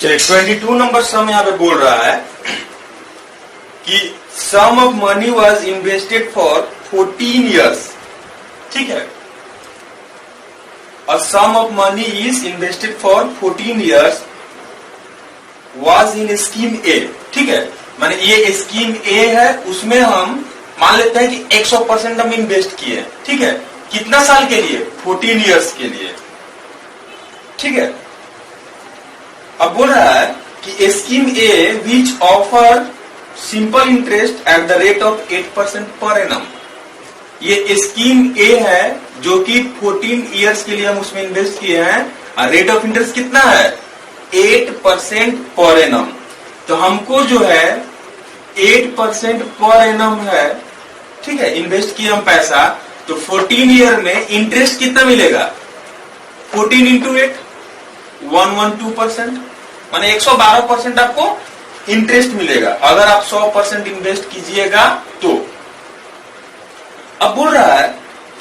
चलिए 22 नंबर सम यहाँ पे बोल रहा है कि sum of money was invested for 14 years. ठीक है, a sum of money is invested for 14 years was in scheme A। ठीक है, माने ये स्कीम ए है, उसमें हम मान लेते हैं कि 100% हम इन्वेस्ट किए। ठीक है, कितना साल के लिए? 14 इयर्स के लिए। ठीक है, अब बोल रहा है कि scheme A which offer simple interest eight the rate of 8% पर एनम। ये स्कीम ए है जो कि 14 इयर्स के लिए हम उसमें इन्वेस्ट किए हैं और रेट ऑफ इंटरेस्ट कितना है? 8% पर एनम। तो हमको जो है 8% पर एनम है, ठीक है, इन्वेस्ट किए हम पैसा, तो 14 ईयर में इंटरेस्ट कितना मिलेगा? 14 इंटू 8 112%, माने 112% आपको इंटरेस्ट मिलेगा अगर आप 100% इन्वेस्ट कीजिएगा तो। अब बोल रहा है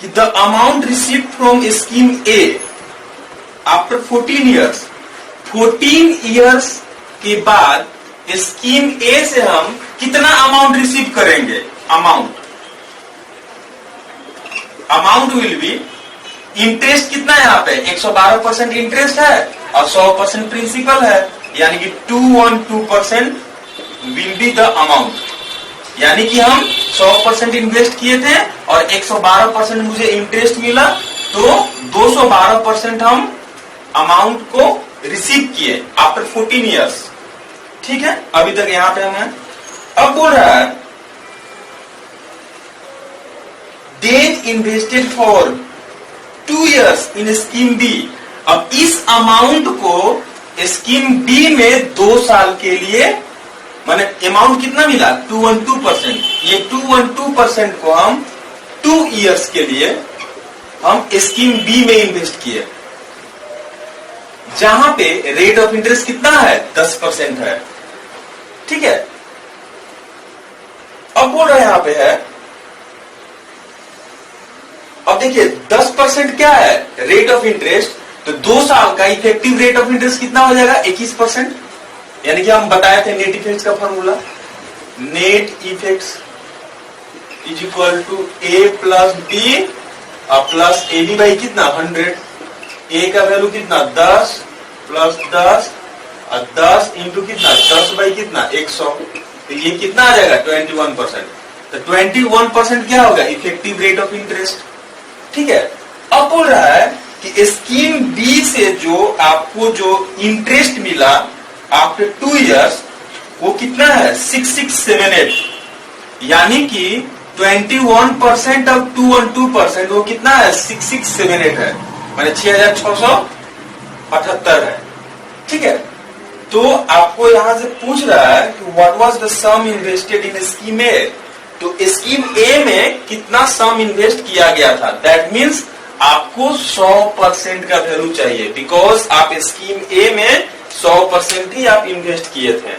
कि the amount receive from scheme A after 14 years, 14 years के बाद स्कीम ए से हम कितना अमाउंट रिसीव करेंगे? अमाउंट विल बी, इंटरेस्ट कितना है यहाँ पे? 112% इंटरेस्ट है और 100% प्रिंसिपल है, यानी कि 212% विल बी द अमाउंट। यानी कि हम 100% इन्वेस्ट किए थे और 112% मुझे इंटरेस्ट मिला, तो 212% हम अमाउंट को रिसीव किए आफ्टर 14 इयर्स। ठीक है, अभी तक यहां पे हमें। अब बोल रहा है then invested for 2 years in scheme B. अब इस अमाउंट को स्कीम बी में 2 साल के लिए, माने अमाउंट कितना मिला? 212%। ये 212% को हम 2 इयर्स के लिए हम स्कीम बी में इन्वेस्ट किए, जहां पे रेट ऑफ इंटरेस्ट कितना है? 10% है। ठीक है, अब बोल रहे यहां पे है, अब देखिए 10% क्या है? Rate of interest. तो 2 साल का इफेक्टिव रेट ऑफ इंटरेस्ट कितना हो जाएगा? 21%। यानी कि हम बताए थे नेट इफेक्ट्स का formula, net effects is equal to A plus B plus A B by कितना? 100। ए का वैल्यू कितना? 10 प्लस 10 और 10 इंटू कितना? 10 बाई कितना? 100। तो ये कितना आ जाएगा? 21%। तो 21% क्या होगा? Effective rate of interest. ठीक है, अब बोल रहा है कि स्कीम बी से जो आपको जो इंटरेस्ट मिला आफ्टर 2 इयर्स, वो कितना है? 6678। यानी कि 21% ऑफ 212%, वो कितना है? 6678 है, माने 6678 है। ठीक है, तो आपको यहां से पूछ रहा है कि what was the sum invested in scheme A. तो स्कीम ए में कितना सम इन्वेस्ट किया गया था? दैट मीन्स आपको 100% का वैल्यू चाहिए, बिकॉज आप स्कीम ए में 100% ही आप इन्वेस्ट किए थे।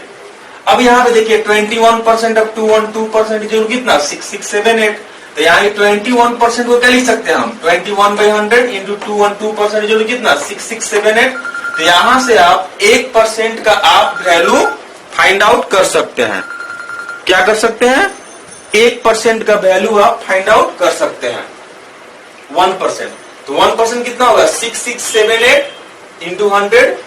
अब यहाँ पे देखिए 21% ऑफ 212% जो कितना? 6678। तो यहाँ 21% को क्या लिख सकते हैं हम? 21/100 इंटू 212% जो कितना? 6678। तो यहां से आप 1% का आप वैल्यू फाइंड आउट कर सकते हैं। क्या कर सकते हैं? 1% का वैल्यू आप फाइंड आउट कर सकते हैं। 1%, तो 1% कितना होगा? 6678 इंटू 100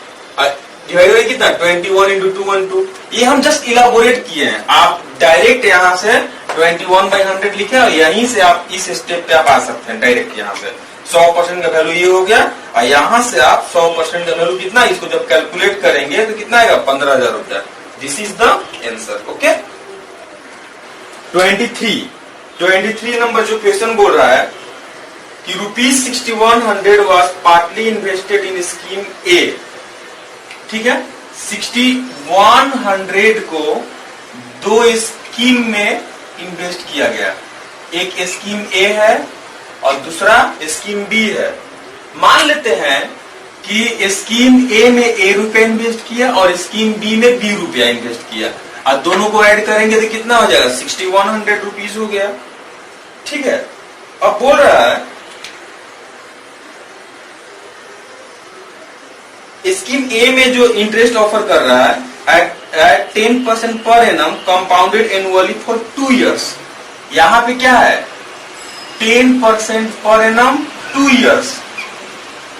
डिवाइडेड कितना? 21 इंटू 212। ये हम जस्ट इलाबोरेट किए हैं। आप डायरेक्ट यहां से 21/100 लिखे और यहीं से आप इस स्टेप पे आप आ सकते हैं डायरेक्ट। यहां से 100% का वैल्यू ये हो गया और यहां से आप 100% का वैल्यू कितना, इसको जब कैलकुलेट करेंगे तो कितना आएगा? 15,000 रुपया। This is the answer. Okay, 23 number जो क्वेश्चन बोल रहा है कि ₹6100 was partly invested in scheme A. ठीक है, 6100 को 2 स्कीम में इन्वेस्ट किया गया। एक स्कीम ए है और दूसरा स्कीम बी है। मान लेते हैं कि स्कीम ए में ए रुपया इन्वेस्ट किया और स्कीम बी में बी रुपया इन्वेस्ट किया, और दोनों को ऐड करेंगे तो कितना हो जाएगा? 6100 रुपीज हो गया। ठीक है, अब बोल रहा है स्कीम ए में जो इंटरेस्ट ऑफर कर रहा है एट 10% पर annum compounded annually for 2 years. यहां पे क्या है 10% पर एनम 2 इयर्स,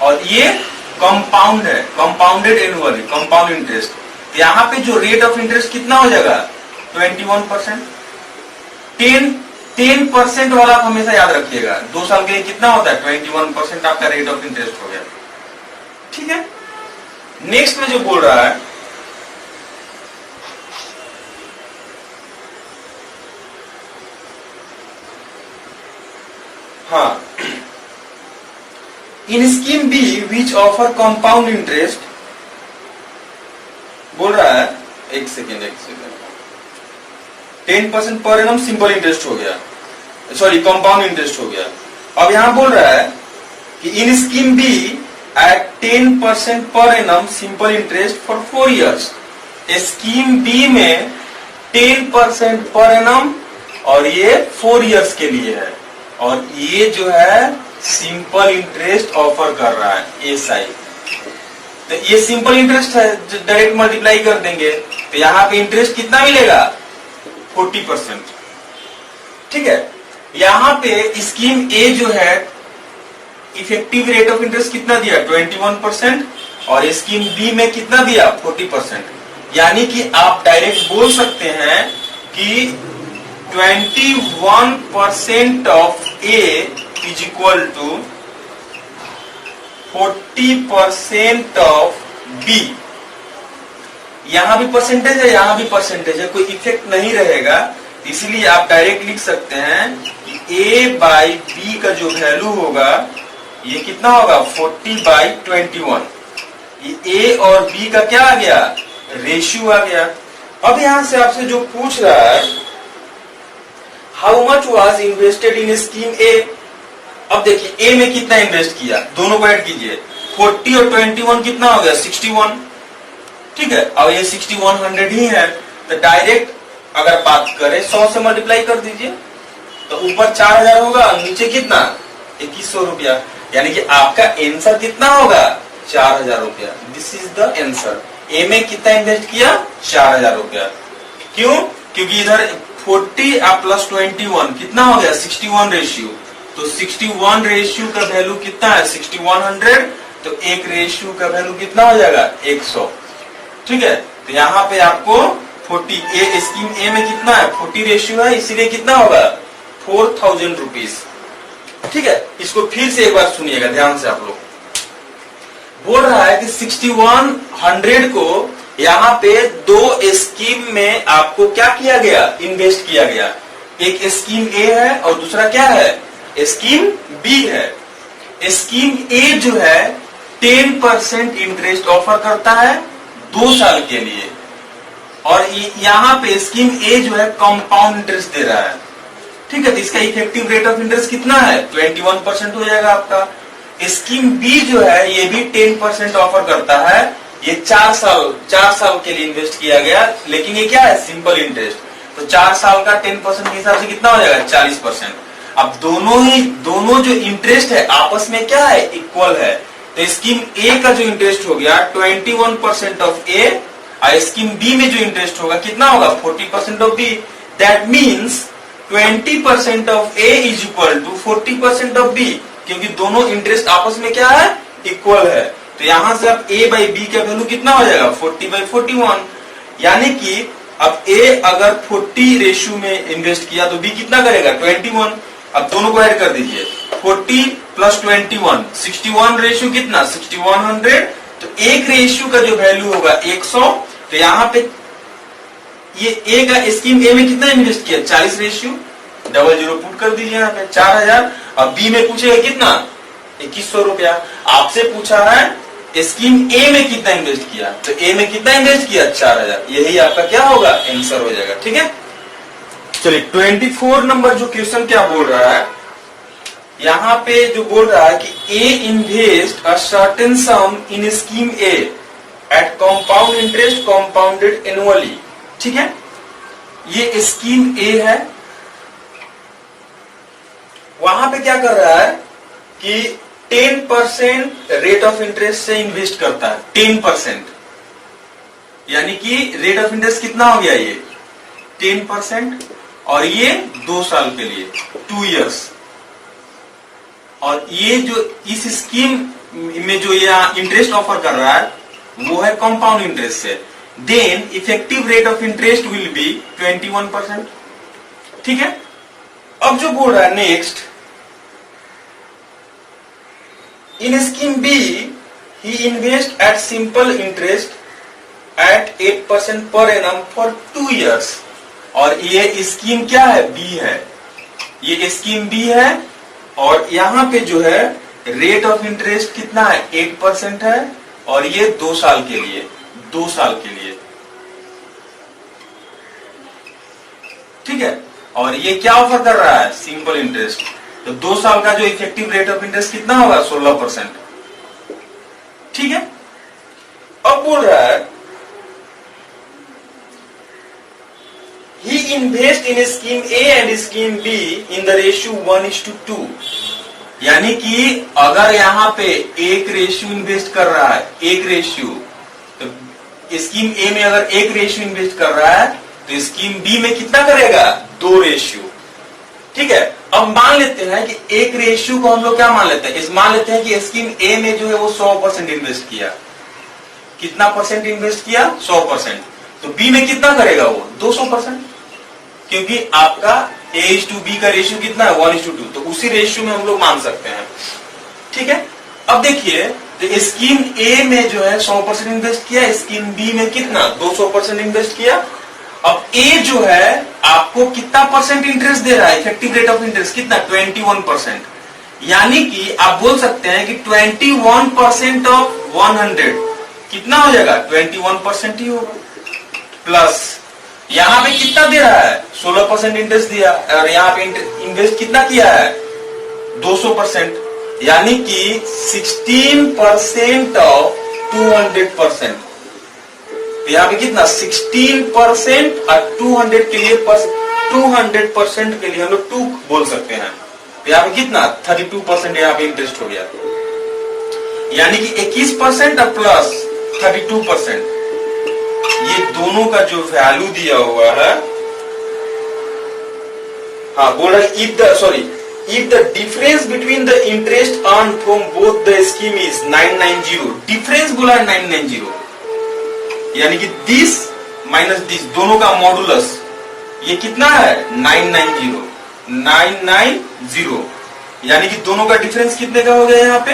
और ये कंपाउंड है, कंपाउंडेड एनुअली, कंपाउंड इंटरेस्ट। यहां पे जो रेट ऑफ इंटरेस्ट कितना हो जाएगा 21%। 10% वाला आप हमेशा याद रखिएगा, 2 साल के लिए कितना होता है 21% आपका रेट ऑफ इंटरेस्ट हो गया। ठीक है, नेक्स्ट में जो बोल रहा है हाँ, in scheme B which offer compound interest, बोल रहा है एक सेकेंड 10% पर एनम सिंपल इंटरेस्ट हो गया, सॉरी कंपाउंड इंटरेस्ट हो गया। अब यहां बोल रहा है कि इन स्कीम बी एट 10% पर annum simple interest for 4 years. Scheme B में 10% पर एनम और ये 4 इयर्स के लिए है, और ये जो है सिंपल इंटरेस्ट ऑफर कर रहा है एसआई। तो ये सिंपल इंटरेस्ट है, डायरेक्ट मल्टीप्लाई कर देंगे तो यहाँ पे इंटरेस्ट कितना मिलेगा 40%। ठीक है, यहाँ पे स्कीम ए जो है इफेक्टिव रेट ऑफ इंटरेस्ट कितना दिया 21%, और स्कीम बी में कितना दिया 40%। यानी कि आप डायरेक्ट बोल सकते हैं कि 21% of A is equal to 40% of B. यहां भी परसेंटेज है, यहां भी परसेंटेज है, कोई इफेक्ट नहीं रहेगा, इसलिए आप डायरेक्ट लिख सकते हैं कि ए बाई बी का जो वैल्यू होगा ये कितना होगा 40/21। ये ए और बी का क्या आ गया रेशियो आ गया। अब यहां से आपसे जो पूछ रहा है how much was invested in scheme A. अब देखिए ए में कितना इन्वेस्ट किया, दोनों को ऐड कीजिए, 40 और 21 कितना हो गया 61। ठीक है, अब ये 6100 ही है, तो डायरेक्ट अगर बात करें 100 से मल्टीप्लाई कर दीजिए तो ऊपर 4000 होगा, नीचे कितना 2100 रुपया, यानी कि आपका आंसर कितना होगा 4000 रुपया। This is the answer. A में कितना इन्वेस्ट किया 4000 रुपया। क्यों? क्योंकि इधर 40 प्लस 21 कितना हो गया 61 रेशियो, तो 61 रेशियो का वैल्यू कितना है 6100, तो एक रेशियो का वैल्यू कितना हो जाएगा 100। ठीक है, तो यहाँ पे आपको 40 ए स्कीम ए में कितना है 40 रेशियो है, इसीलिए कितना होगा 4000 रुपीज। ठीक है, इसको फिर से एक बार सुनिएगा ध्यान से। आप लोग बोल रहा है कि 6100 को यहाँ पे 2 स्कीम में आपको क्या किया गया इन्वेस्ट किया गया। एक स्कीम ए है और दूसरा क्या है स्कीम बी है। स्कीम ए जो है 10% इंटरेस्ट ऑफर करता है 2 साल के लिए, और यहाँ पे स्कीम ए जो है कंपाउंड इंटरेस्ट दे रहा है। ठीक है, तो इसका इफेक्टिव रेट ऑफ इंटरेस्ट कितना है 21% हो जाएगा आपका। स्कीम बी जो है ये भी 10% ऑफर करता है, ये 4 साल के लिए इन्वेस्ट किया गया, लेकिन ये क्या है सिंपल इंटरेस्ट, तो 4 साल का 10% के हिसाब से कितना हो जाएगा 40%। अब दोनों जो इंटरेस्ट है आपस में क्या है इक्वल है, तो स्कीम ए का जो इंटरेस्ट हो गया 21% ऑफ ए, और स्कीम बी में जो इंटरेस्ट होगा कितना होगा 40% of B. That means 20% of A is equal to 40% of B, क्योंकि दोनों इंटरेस्ट आपस में क्या है इक्वल है। तो यहां से अब a बाई बी का वैल्यू कितना हो जाएगा 40/41, यानी कि अब a अगर 40 रेशियो में इन्वेस्ट किया तो b कितना करेगा 21। अब दोनों को ऐड कर दीजिए, 40 प्लस 21 61 रेशियो कितना 6100, तो एक रेशियो का जो वैल्यू होगा 100। तो यहाँ पे ये ए का स्कीम ए में कितना इन्वेस्ट किया 40 रेशियो, 00 पुट कर दीजिए यहाँ पे 4000। अब बी में पूछेगा कितना 2100 रुपया। आपसे पूछा है स्कीम ए में कितना इन्वेस्ट किया, तो ए में कितना इन्वेस्ट किया 4000, यही आपका क्या होगा आंसर हो जाएगा। ठीक है, चलिए 24 नंबर जो क्वेश्चन क्या बोल रहा है, यहाँ पे जो बोल रहा है कि A invest a certain sum in scheme A at compound interest compounded annually. ठीक है, ये स्कीम ए है, वहां पे क्या कर रहा है कि 10% रेट ऑफ इंटरेस्ट से इन्वेस्ट करता है, 10%, यानी कि रेट ऑफ इंटरेस्ट कितना हो गया ये 10%, और ये 2 साल के लिए 2 इयर्स। और ये जो इस स्कीम में जो ये इंटरेस्ट ऑफर कर रहा है वो है कंपाउंड इंटरेस्ट से, then effective rate of interest will be 21%। ठीक है, अब जो बोल रहा है next, in scheme B he invest at simple interest at 8% पर एनम फॉर 2 इयर्स। और ये स्कीम क्या है, बी है, ये स्कीम बी है, और यहां पे जो है रेट ऑफ इंटरेस्ट कितना है 8% है, और ये 2 साल के लिए, 2 साल के लिए। ठीक है, और ये क्या ऑफर कर रहा है, सिंपल इंटरेस्ट। तो 2 साल का जो इफेक्टिव रेट ऑफ इंटरेस्ट कितना होगा 16%। ठीक है, अब बोल रहा है he invest in scheme A and scheme B in the ratio 1:2, यानी कि अगर यहाँ पे एक रेशियो इन्वेस्ट कर रहा है, एक रेशियो, तो स्कीम ए में अगर एक रेशियो इन्वेस्ट कर रहा है तो स्कीम बी में कितना करेगा 2 रेशियो। ठीक है, अब मान लेते हैं कि एक रेशियो को हम लोग क्या मान लेते हैं, मान लेते हैं कि स्कीम ए में जो है वो 100% इन्वेस्ट किया, कितना परसेंट इन्वेस्ट किया 100%, तो बी में कितना करेगा वो 200%, क्योंकि आपका A:B का रेशियो कितना है 1:2, तो उसी रेशियो में हम लोग मान सकते हैं। ठीक है, अब देखिए तो स्कीम ए में जो है 100% इन्वेस्ट किया, स्कीम बी में कितना 200% इन्वेस्ट किया। अब ए जो है आपको कितना परसेंट इंटरेस्ट दे रहा है, इफेक्टिव रेट ऑफ इंटरेस्ट कितना 21%, यानी कि आप बोल सकते हैं कि 21% ऑफ 100 कितना हो जाएगा 21% ही होगा, प्लस यहां पे कितना दे रहा है 16% इंटरेस्ट दिया, और यहां पे इन्वेस्ट कितना किया है 200%, यानी कि 16% ऑफ 200%। तो यहाँ पे कितना 16% और 200 के लिए 200% के लिए हम लोग 2 बोल सकते हैं, तो यहाँ पे कितना 32% यहाँ पे इंटरेस्ट हो गया, यानी कि 21% और प्लस 32%, ये दोनों का जो वैल्यू दिया हुआ है, हाँ बोल रहा है if the difference between the interest earn from both the scheme is 990, difference बोला है 990, यानी कि दिस माइनस दिस दोनों का मॉडुलस ये कितना है 990, यानी कि दोनों का डिफरेंस कितने का हो गया यहाँ पे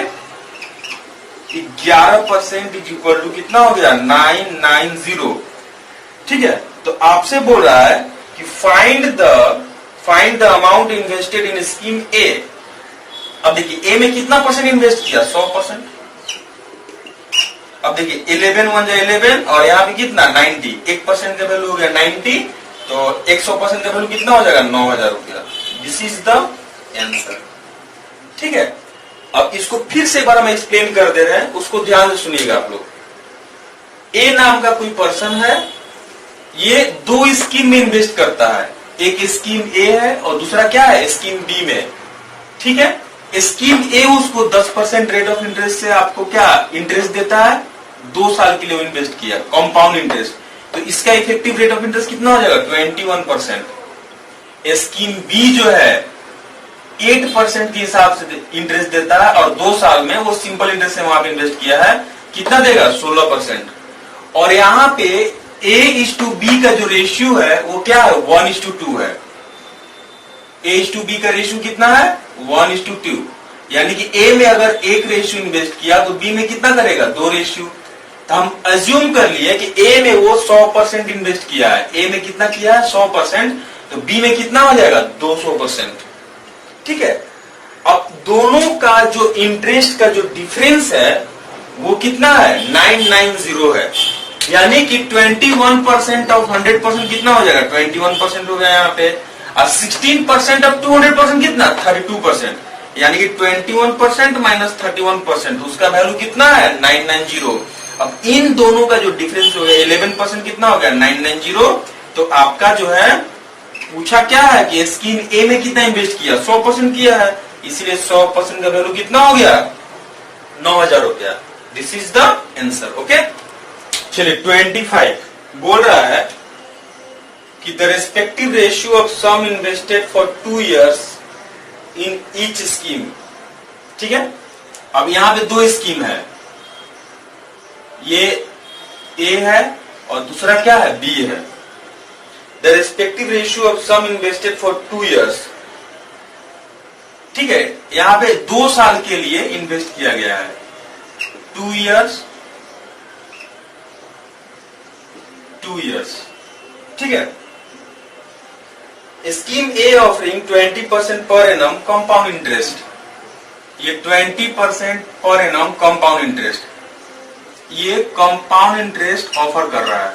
11% इज इक्वल टू कितना हो गया 990। ठीक है, तो आपसे बोल रहा है कि find the amount invested in scheme A. अब देखिए ए में कितना परसेंट इन्वेस्ट किया 100%। अब देखिए 11 1 11 और यहाँ पे कितना 90, 1% का वैल्यू हो गया 90, तो 100% का वैल्यू कितना हो जाएगा 9,000 रुपया। This is the answer. ठीक है, अब इसको फिर से एक बार हम एक्सप्लेन कर दे रहे हैं, उसको ध्यान से सुनिएगा आप लोग। ए नाम का कोई पर्सन है, ये 2 स्कीम में इन्वेस्ट करता है, एक स्कीम ए है और दूसरा क्या है स्कीम बी में। ठीक है, स्कीम ए उसको 10% रेट ऑफ इंटरेस्ट से आपको क्या इंटरेस्ट देता है, 2 साल के लिए इन्वेस्ट किया कंपाउंड इंटरेस्ट, तो इसका इफेक्टिव रेट ऑफ इंटरेस्ट कितना हो जाएगा 21%। स्कीम बी जो है 8% के हिसाब से इंटरेस्ट देता है, और 2 साल में वो सिंपल इंटरेस्ट से वहां पे इन्वेस्ट किया है, कितना देगा 16%। और यहाँ पे A:B का जो रेशियो है वो क्या है 1:2 है। A:B का रेशियो कितना है 1:2, यानी कि A में अगर एक रेशियो इन्वेस्ट किया तो B में कितना करेगा 2 रेशियो। तो हम अज्यूम कर लिए कि A में वो 100% इन्वेस्ट किया है, A में कितना किया है 100%, तो B में कितना हो जाएगा 200%। ठीक है, अब दोनों का जो इंटरेस्ट का जो डिफरेंस है वो कितना है 990 है, यानी कि 21% ऑफ 100% कितना हो जाएगा 21% हो गया यहाँ पे, और 16% ऑफ 200% कितना 32%, यानी कि 21% माइनस 31%, उसका वैल्यू कितना है 990। अब इन दोनों का जो डिफरेंस हो गया 11% कितना हो गया 990। तो आपका जो है पूछा क्या है कि स्कीम ए में कितना इन्वेस्ट किया 100% किया है, इसलिए 100% का वैल्यू कितना हो गया 9,000 रुपया। This is the answer. Okay, चलिए 25 बोल रहा है कि the respective ratio of sum invested for 2 years in each scheme. ठीक है, अब यहां पे 2 स्कीम है, ये ए है और दूसरा क्या है, बी है। The respective ratio of sum invested for 2 years। ठीक है, यहां पे 2 साल के लिए इन्वेस्ट किया गया है, 2 years, 2 years। ठीक है, स्कीम ए offering 20% per annum compound interest, ये 20% पर एनम कंपाउंड इंटरेस्ट, ये कंपाउंड इंटरेस्ट ऑफर कर रहा है।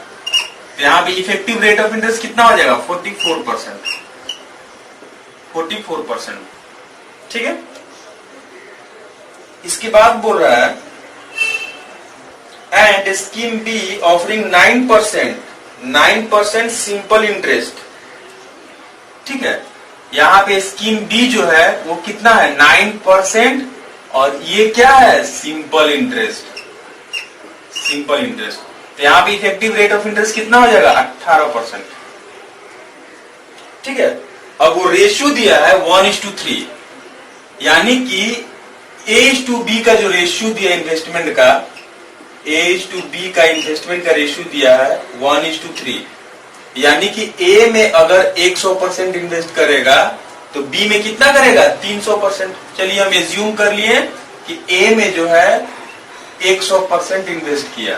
तो यहां पे इफेक्टिव रेट ऑफ इंटरेस्ट कितना हो जाएगा, 44%, 44%। ठीक है, इसके बाद बोल रहा है and scheme B offering 9% simple interest. ठीक है, यहां पे स्कीम बी जो है वो कितना है, 9%, और ये क्या है, सिंपल इंटरेस्ट, सिंपल इंटरेस्ट। तो यहां पे इफेक्टिव रेट ऑफ इंटरेस्ट कितना हो जाएगा, 18%। ठीक है, अब वो रेशियो दिया है 1:3, यानी कि A:B का जो रेशियो दिया इन्वेस्टमेंट का, A:B का इन्वेस्टमेंट का रेशियो दिया है 1:3, यानी कि A में अगर 100% इन्वेस्ट करेगा तो B में कितना करेगा, 300%। चलिए हम एज्यूम कर लिए कि A में जो है 100% इन्वेस्ट किया,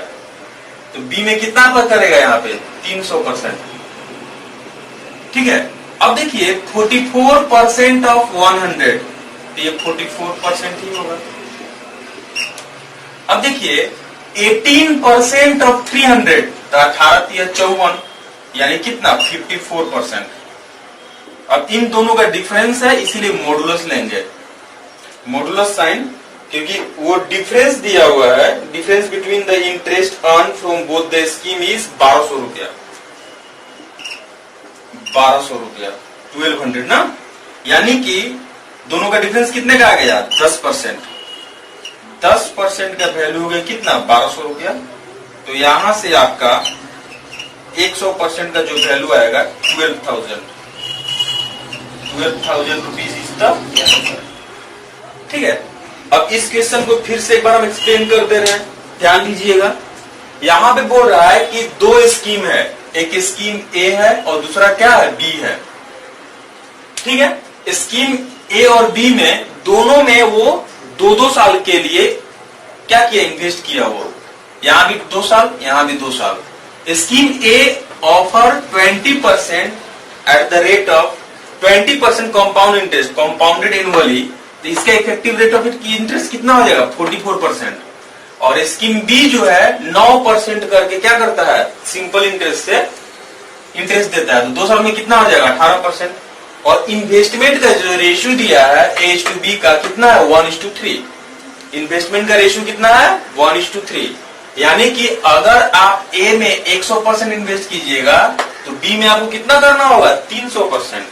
तो B में कितना पर करेगा, यहाँ पे 300%। ठीक है, अब देखिए 44% ऑफ 100, तो ये 44% ही होगा। अब देखिए 18% ऑफ 300, तो 18×3=54, यानी कितना, 54%। अब इन दोनों का डिफरेंस है, इसीलिए मॉडुलस लेंगे, मॉडुलस साइन, क्योंकि वो डिफरेंस दिया हुआ है, difference between the interest earn from both the scheme is 1200 रुपया, 1200 रुपया, 1200 ना, यानी कि दोनों का डिफरेंस कितने का आ गया, 10%। 10% का वैल्यू हो गया कितना, 1200 रुपया। तो यहां से आपका 100% का जो वैल्यू आएगा 12,000 रुपीज इज द आंसर। ठीक है, अब इस क्वेश्चन को फिर से एक बार हम एक्सप्लेन कर दे रहे हैं, ध्यान दीजिएगा। यहां पे बोल रहा है कि 2 स्कीम है, एक स्कीम ए है और दूसरा क्या है, बी है। ठीक है, स्कीम ए और बी में दोनों में वो 2-2 साल के लिए क्या किया, इन्वेस्ट किया। वो यहां भी 2 साल, यहां भी 2 साल। Scheme A offer 20% eight the rate of 20% compound interest, compounded annually, तो इसका इफेक्टिव रेट ऑफ इंटरेस्ट कितना हो जाएगा, 44%। और स्कीम बी जो है 9% करके क्या करता है, सिंपल इंटरेस्ट से इंटरेस्ट देता है, तो 2 साल में कितना हो जाएगा, 18%। और इन्वेस्टमेंट का जो रेशियो दिया है A:B का कितना है, 1:3। इन्वेस्टमेंट का रेशियो कितना है, 1:3, यानी कि अगर आप A में 100% इन्वेस्ट कीजिएगा तो B में आपको कितना करना होगा, 300%।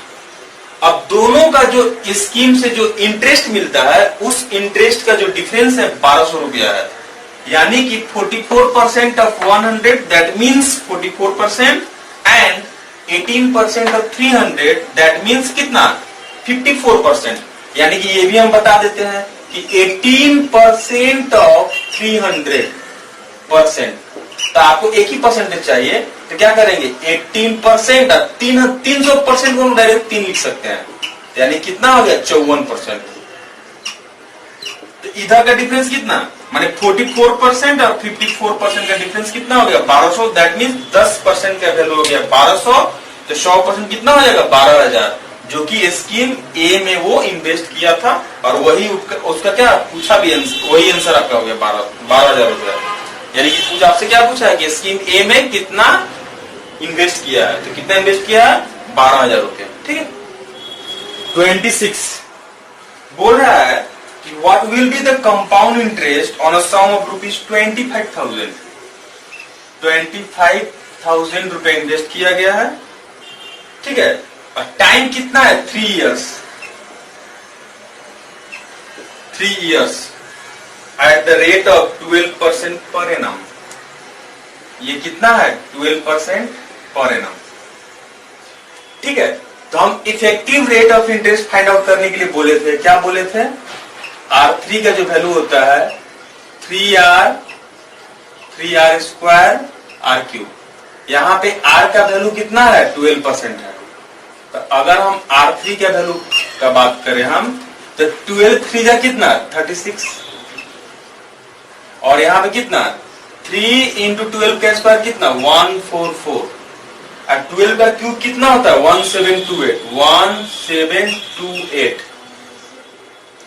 अब दोनों का जो स्कीम से जो इंटरेस्ट मिलता है, उस इंटरेस्ट का जो डिफरेंस है 1200 रुपया है, यानी कि 44% of 100 that means 44%, and 18% of 300 that means कितना, 54%। यानी कि ये भी हम बता देते हैं कि 18% ऑफ 300%, तो आपको एक ही परसेंटेज चाहिए, तो क्या करेंगे, 18% 300% को हम डायरेक्ट 3 लिख सकते हैं, यानी कितना हो गया, 54%। तो इधर का डिफरेंस कितना, माने 44% और 54% का डिफरेंस कितना हो गया, 1200, दैट मीन्स 10% का वैल्यू हो गया 1200, तो 100% कितना हो जाएगा, 12,000, जो कि स्कीम ए में वो इन्वेस्ट किया था, और वही उसका क्या पूछा भी, वही आंसर आपका हो गया 12,000 रुपया। यानी कि पूछ आपसे क्या पूछा है कि स्कीम ए में कितना इन्वेस्ट किया है, तो कितना इन्वेस्ट किया है, 12,000 रुपया। ठीक है, 26 बोल रहा है कि what will be the compound interest on a sum of rupees 25,000। 25,000 रुपए इन्वेस्ट किया गया है। ठीक है, और टाइम कितना है, 3 years. 3 years eight the rate of 12% per annum. ये कितना है? 12% पर एनम। ठीक है, तो हम effective rate of interest find out करने के लिए बोले थे, क्या बोले थे? R3 का जो वैल्यू होता है 3R स्क्वायर R3। यहां पे R का वैल्यू कितना है? 12% है। तो अगर हम R3 का वैल्यू का बात करें हम, तो 12 3 का कितना? 36। और यहां पे कितना? 3 इंटू 12 का स्क्वायर कितना? 144। और 12 का क्यूब कितना होता है? 1728।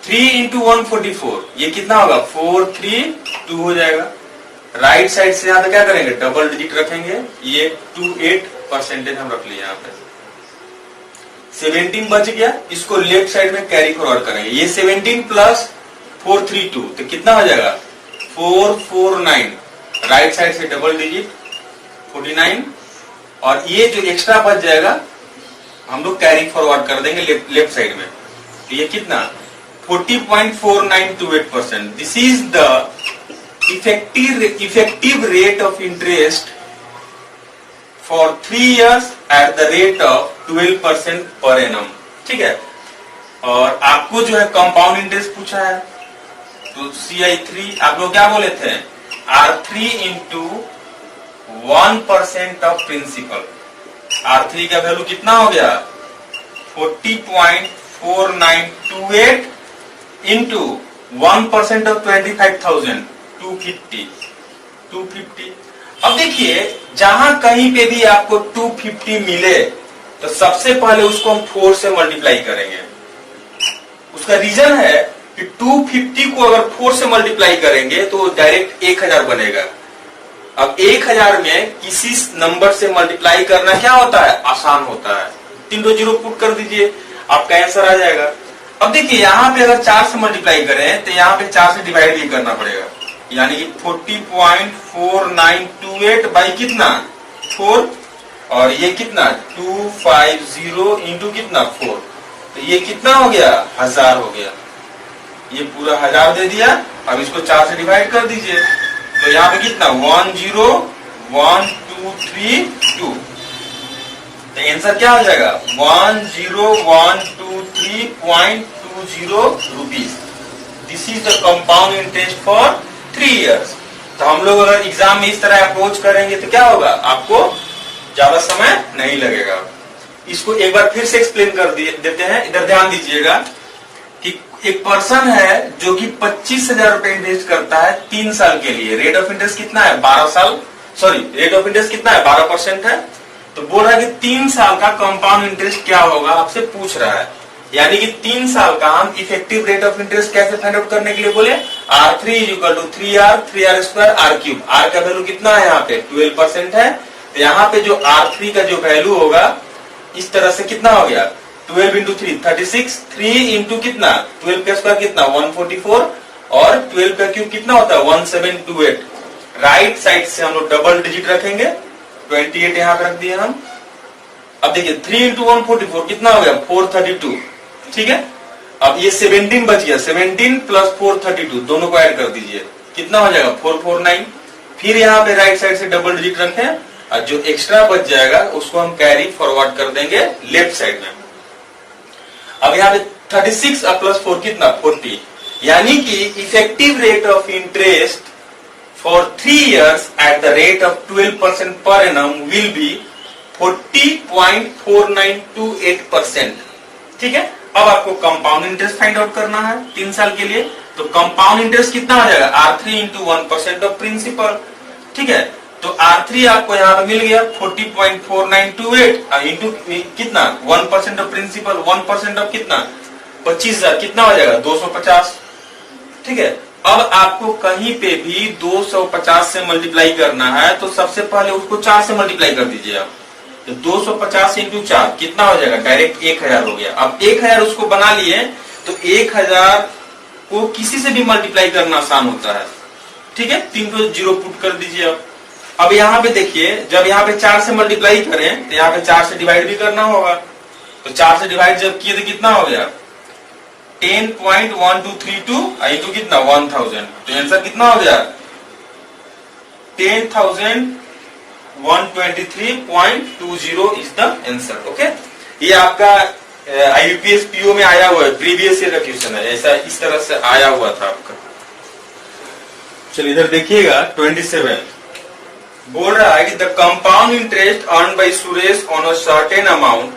3 इंटू 144 ये कितना होगा? 432 हो जाएगा। राइट साइड से यहां पे क्या करेंगे? डबल डिजिट रखेंगे। ये 28% हम रख लिए। यहां पे 17 बच गया, इसको लेफ्ट साइड में कैरी फॉरवर्ड करेंगे। ये 17 प्लस 432 तो कितना हो जाएगा? 449। राइट साइड से डबल डिजिट 49, और ये जो एक्स्ट्रा बच जाएगा हम लोग कैरी फॉरवर्ड कर देंगे लेफ्ट साइड में। तो ये कितना? 40.4928%। This is the effective rate of interest for 3 years eight the rate of 12% per annum. ठीक है, और आपको जो है कंपाउंड इंटरेस्ट पूछा है, तो CI3 आप लोग क्या बोले थे? R3 into 1% of principal. R3 का वैल्यू कितना हो गया? 40.4928 इंटू 1% ऑफ 25,000 250। अब देखिए, जहां कहीं पे भी आपको 250 मिले तो सबसे पहले उसको हम 4 से मल्टीप्लाई करेंगे। उसका रीजन है कि 250 को अगर 4 से मल्टीप्लाई करेंगे तो डायरेक्ट 1000 बनेगा। अब 1000 में किसी नंबर से मल्टीप्लाई करना क्या होता है? आसान होता है। 3 जीरो पुट कर दीजिए, आपका आंसर आ जाएगा। अब देखिए, यहाँ पे अगर 4 से मल्टीप्लाई करें तो यहाँ पे 4 से डिवाइड भी करना पड़ेगा, यानी कि 40.4928 बाई कितना? 4, और ये कितना? 250 इंटू कितना? 4। तो ये कितना हो गया? 1000 हो गया। ये पूरा 1000 दे दिया। अब इसको 4 से डिवाइड कर दीजिए, तो यहाँ पे कितना? 10123.2। तो आंसर क्या हो जाएगा? 10123.20 rupees. This is the compound interest for 3 years। तो हम लोग अगर एग्जाम में इस तरह अप्रोच करेंगे तो क्या होगा? आपको ज्यादा समय नहीं लगेगा। इसको एक बार फिर से एक्सप्लेन कर देते हैं। इधर ध्यान दीजिएगा कि एक पर्सन है जो कि 25,000 रुपए इन्वेस्ट करता है 3 साल के लिए। रेट ऑफ इंटरेस्ट कितना है? 12% है। तो बोल रहा है कि 3 साल का कंपाउंड इंटरेस्ट क्या होगा, आपसे पूछ रहा है। यानी कि 3 साल का हम इफेक्टिव रेट ऑफ इंटरेस्ट कैसे फाइंड आउट करने के लिए बोले? R3 equal to 3R square R3। R का वैल्यू कितना है? यहाँ पे 12% है। तो यहाँ पे जो R3 का जो वैल्यू होगा इस तरह से कितना हो गया? 12 इंटू 3 36, 3 इंटू कितना? 12 का स्क्वायर कितना? 144, और 12 का क्यूब कितना होता है? 1728। राइट साइड से हम लोग डबल डिजिट रखेंगे, 28 यहाँ पे रख दिए हम। अब देखिए 3 इंटू 144 कितना हो गया? 432। ठीक है, अब ये 17 बच गया। 17 प्लस 432 दोनों को ऐड कर दीजिए, कितना हो जाएगा? 449। फिर यहाँ पे राइट साइड से डबल डिजिट रखें, और जो एक्स्ट्रा बच जाएगा उसको हम कैरी फॉरवर्ड कर देंगे लेफ्ट साइड में। अब यहाँ पे 36 प्लस 4 कितना? 40। यानी कि effective rate of interest for 3 years eight the rate of 12% per annum will be 40.4928%। ठीक है, अब आपको कंपाउंड इंटरेस्ट फाइंड आउट करना है 3 साल के लिए। तो कंपाउंड इंटरेस्ट कितना हो जाएगा? R3 into 1% of principal. ठीक है, तो R3 आपको यहाँ पे मिल गया 40.4928 इंटू कितना? 1% ऑफ प्रिंसिपल। 1% ऑफ कितना? 25,000। कितना हो जाएगा? 250। ठीक है, अब आपको कहीं पे भी 250 से मल्टीप्लाई करना है तो सबसे पहले उसको 4 से मल्टीप्लाई कर दीजिए आप। तो 250 इंटू 4 कितना हो जाएगा? डायरेक्ट 1000 हो गया। अब 1000 उसको बना लिए, तो 1000 को किसी से भी मल्टीप्लाई करना आसान होता है। ठीक है, 3 को जीरो पुट कर दीजिए आप। अब यहाँ पे देखिए, जब यहाँ पे 4 से मल्टीप्लाई करें तो यहाँ पे 4 से डिवाइड भी करना होगा। तो 4 से डिवाइड जब किए तो कितना हो गया? 10.1232 इंटू कितना 1000, तो आंसर कितना हो गया 10,123.20 इज द आंसर। ओके, ये आपका IUPAC PO में आया हुआ है, प्रीवियस ईयर का क्वेश्चन है, ऐसा इस तरह से आया हुआ था आपका। चलिए इधर देखिएगा 27 बोल रहा है कि the compound interest earn by Suresh on a certain amount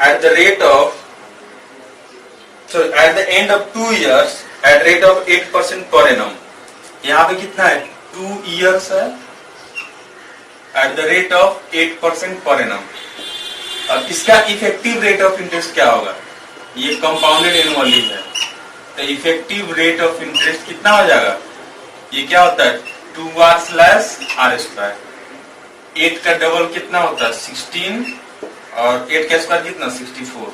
at the rate of at the end of 2 years at rate of 8% पर एनम। यहाँ पे कितना है 2 years है एट द रेट ऑफ 8% पर एनम। अब इसका इफेक्टिव रेट ऑफ इंटरेस्ट क्या होगा, ये कंपाउंडेड एनुअली है, तो इफेक्टिव रेट ऑफ इंटरेस्ट कितना हो जाएगा, ये क्या होता है 2r स्लैश r स्क्वायर। 8 का डबल कितना होता है 16 और 8 का स्क्वायर कितना 64,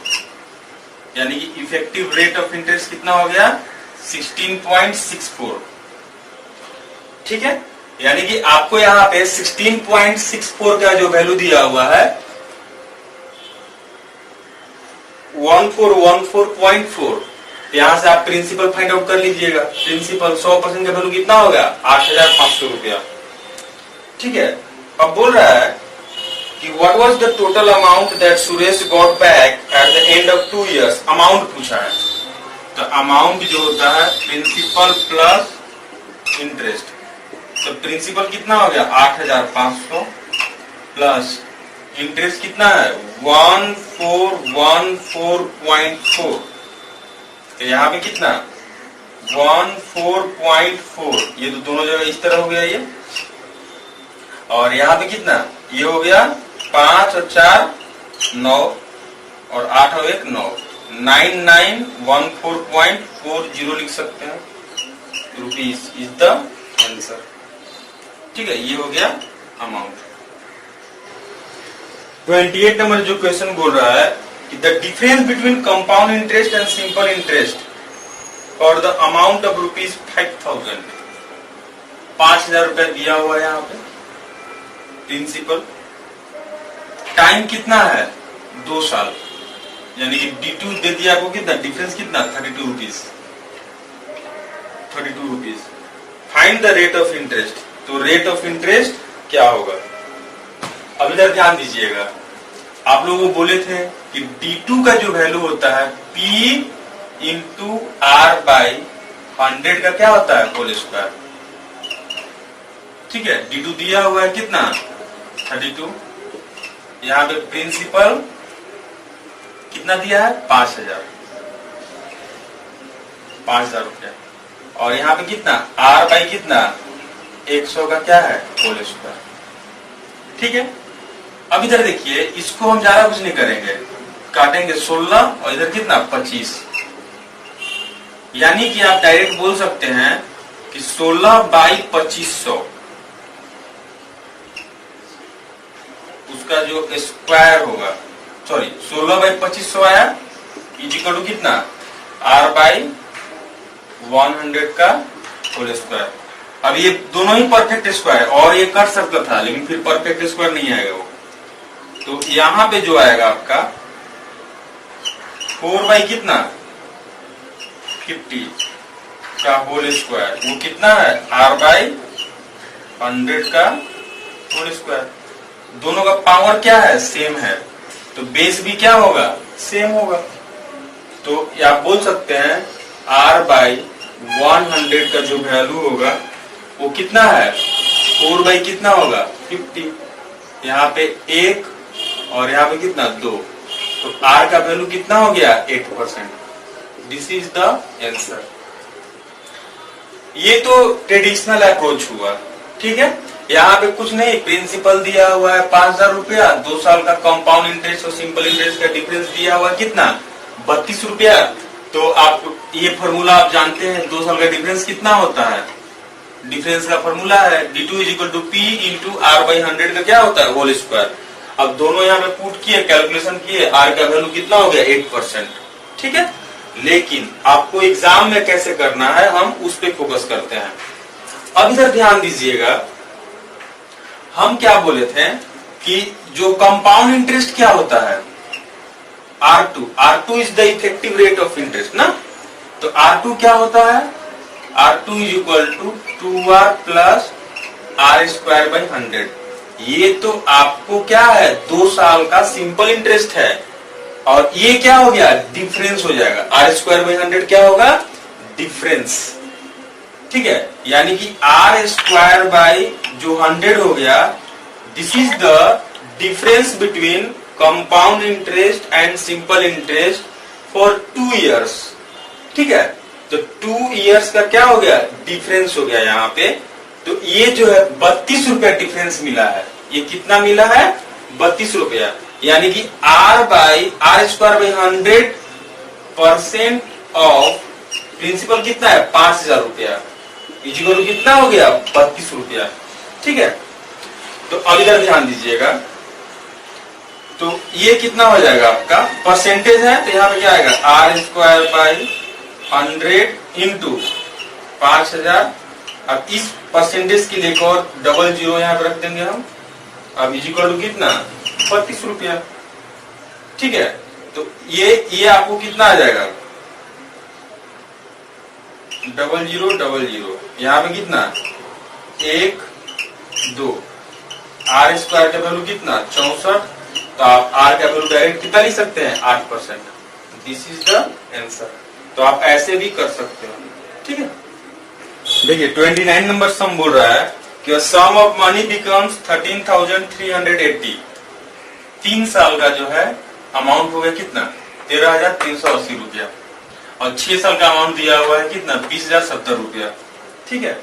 यानी कि इफेक्टिव रेट ऑफ इंटरेस्ट कितना हो गया 16.64। ठीक है, यानी कि आपको यहाँ पे 16.64 का जो वैल्यू दिया हुआ है 1414.4, यहां से आप प्रिंसिपल फाइंड आउट कर लीजिएगा। प्रिंसिपल 100% का वैल्यू कितना होगा 8,500 रुपया। ठीक है, अब बोल रहा है कि what was the total amount that Suresh got back at the end of 2 years। Amount पूछा है, तो अमाउंट जो होता है प्रिंसिपल प्लस इंटरेस्ट, तो प्रिंसिपल कितना हो गया 8,500 प्लस इंटरेस्ट कितना है 1414.4, तो यहाँ पे कितना 14.4, ये तो दोनों जगह इस तरह हो गया ये, और यहाँ पे कितना ये हो गया 5 और 4 9 और 8 और 1 9, 9914.40 लिख सकते हैं रुपीज इज द आंसर। ठीक है, ये हो गया अमाउंट। 28 नंबर जो क्वेश्चन बोल रहा है कि the difference between compound interest and simple interest for the amount of rupees 5,000। 5,000 रुपया दिया हुआ है यहाँ पे प्रिंसिपल, टाइम कितना है 2 साल, यानी कि D2 दे दिया आपको कितना, डिफरेंस कितना 32 rupees. 32 rupees. Find the rate of interest, तो रेट ऑफ इंटरेस्ट क्या होगा। अब इधर ध्यान दीजिएगा, आप लोगों को बोले थे कि D2 का जो वैल्यू होता है P इंटू R बाई 100 का क्या होता है होल स्क्वायर। ठीक है, D2 दिया हुआ है कितना 32, यहाँ पे प्रिंसिपल कितना दिया है 5,000 रुपया, और यहाँ पे कितना R बाई कितना 100 का क्या है होल स्क्वायर। ठीक है, अब इधर देखिए, इसको हम ज्यादा कुछ नहीं करेंगे, काटेंगे 16 और इधर कितना 25, यानी कि आप डायरेक्ट बोल सकते हैं कि 16 बाई 2500 उसका जो स्क्वायर होगा, सॉरी 16 बाई 2500 आया इजिकल टू कितना R बाई 100 का होल स्क्वायर। अब ये दोनों ही परफेक्ट स्क्वायर, और ये कर सकता था लेकिन फिर परफेक्ट स्क्वायर नहीं आएगा वो, तो यहां पे जो आएगा आपका 4 बाई कितना 50 का होल स्क्वायर, वो कितना है R बाई 100 का होल स्क्वायर। दोनों का पावर क्या है सेम है, तो बेस भी क्या होगा सेम होगा, तो आप बोल सकते हैं R बाई 100 का जो वैल्यू होगा वो कितना है 4 बाई कितना होगा 50, यहाँ पे 1 और यहाँ पे कितना 2, तो R का वैल्यू कितना हो गया 8%। This is the answer. ये तो ट्रेडिशनल अप्रोच हुआ। ठीक है, यहाँ पे कुछ नहीं, प्रिंसिपल दिया हुआ है 5,000 रुपया, 2 साल का कंपाउंड इंटरेस्ट और सिंपल इंटरेस्ट का डिफरेंस दिया हुआ कितना 32 रुपया। तो आप ये फॉर्मूला आप जानते हैं, 2 साल का डिफरेंस कितना होता है, डिफरेंस का फॉर्मूला है D2 equal to P into R by 100 का क्या होता है होल स्क्वायर। अब दोनों यहाँ पे पुट किए, कैलकुलेशन किए, R का वैल्यू कितना हो गया 8%। ठीक है, लेकिन आपको एग्जाम में कैसे करना है हम उस पे फोकस करते हैं। अब इधर ध्यान दीजिएगा, हम क्या बोले थे कि जो कंपाउंड इंटरेस्ट क्या होता है, R2 is the effective rate of interest ना। तो R2 क्या होता है, R2 is equal to 2R plus R²/100। ये तो आपको क्या है, 2 साल का सिंपल इंटरेस्ट है, और ये क्या हो गया, डिफरेंस हो जाएगा। R²/100 क्या होगा, डिफरेंस, ठीक है। यानी कि R²/100 हो गया, this is the difference between compound interest and simple interest for 2 years, ठीक है। तो 2 इयर्स का क्या हो गया, डिफरेंस हो गया यहाँ पे। तो ये जो है 32 रुपया डिफरेंस मिला है। ये कितना मिला है, 32 रुपया। यानी कि R²/100% ऑफ प्रिंसिपल कितना है, 5000 रुपया, इजिकल कितना हो गया, 32 रुपया, ठीक है। तो अब इधर ध्यान दीजिएगा, तो ये कितना हो जाएगा आपका, परसेंटेज है, तो यहाँ पे क्या आएगा, R²/100 इंटू 5000। अब इस परसेंटेज के लिए एक और डबल जीरो यहाँ पे रख देंगे हम। अब इजिकल कितना, 32 रुपया, ठीक है। तो ये आपको कितना आ जाएगा, डबल जीरो यहाँ पे कितना, 1 2, R² का वैल्यू कितना, 64। तो आप R का वैल्यू डायरेक्ट कितना लिख सकते हैं, 8%। This is the answer. तो आप ऐसे भी कर सकते हो, ठीक है। देखिए 29 नंबर सम बोल रहा है कि सम ऑफ मनी बिकम्स 13,380। 3 साल का जो है अमाउंट हो गया कितना, 13,380 रुपया, और 6 साल का अमाउंट दिया हुआ है कितना, 20,070 रुपया, ठीक है।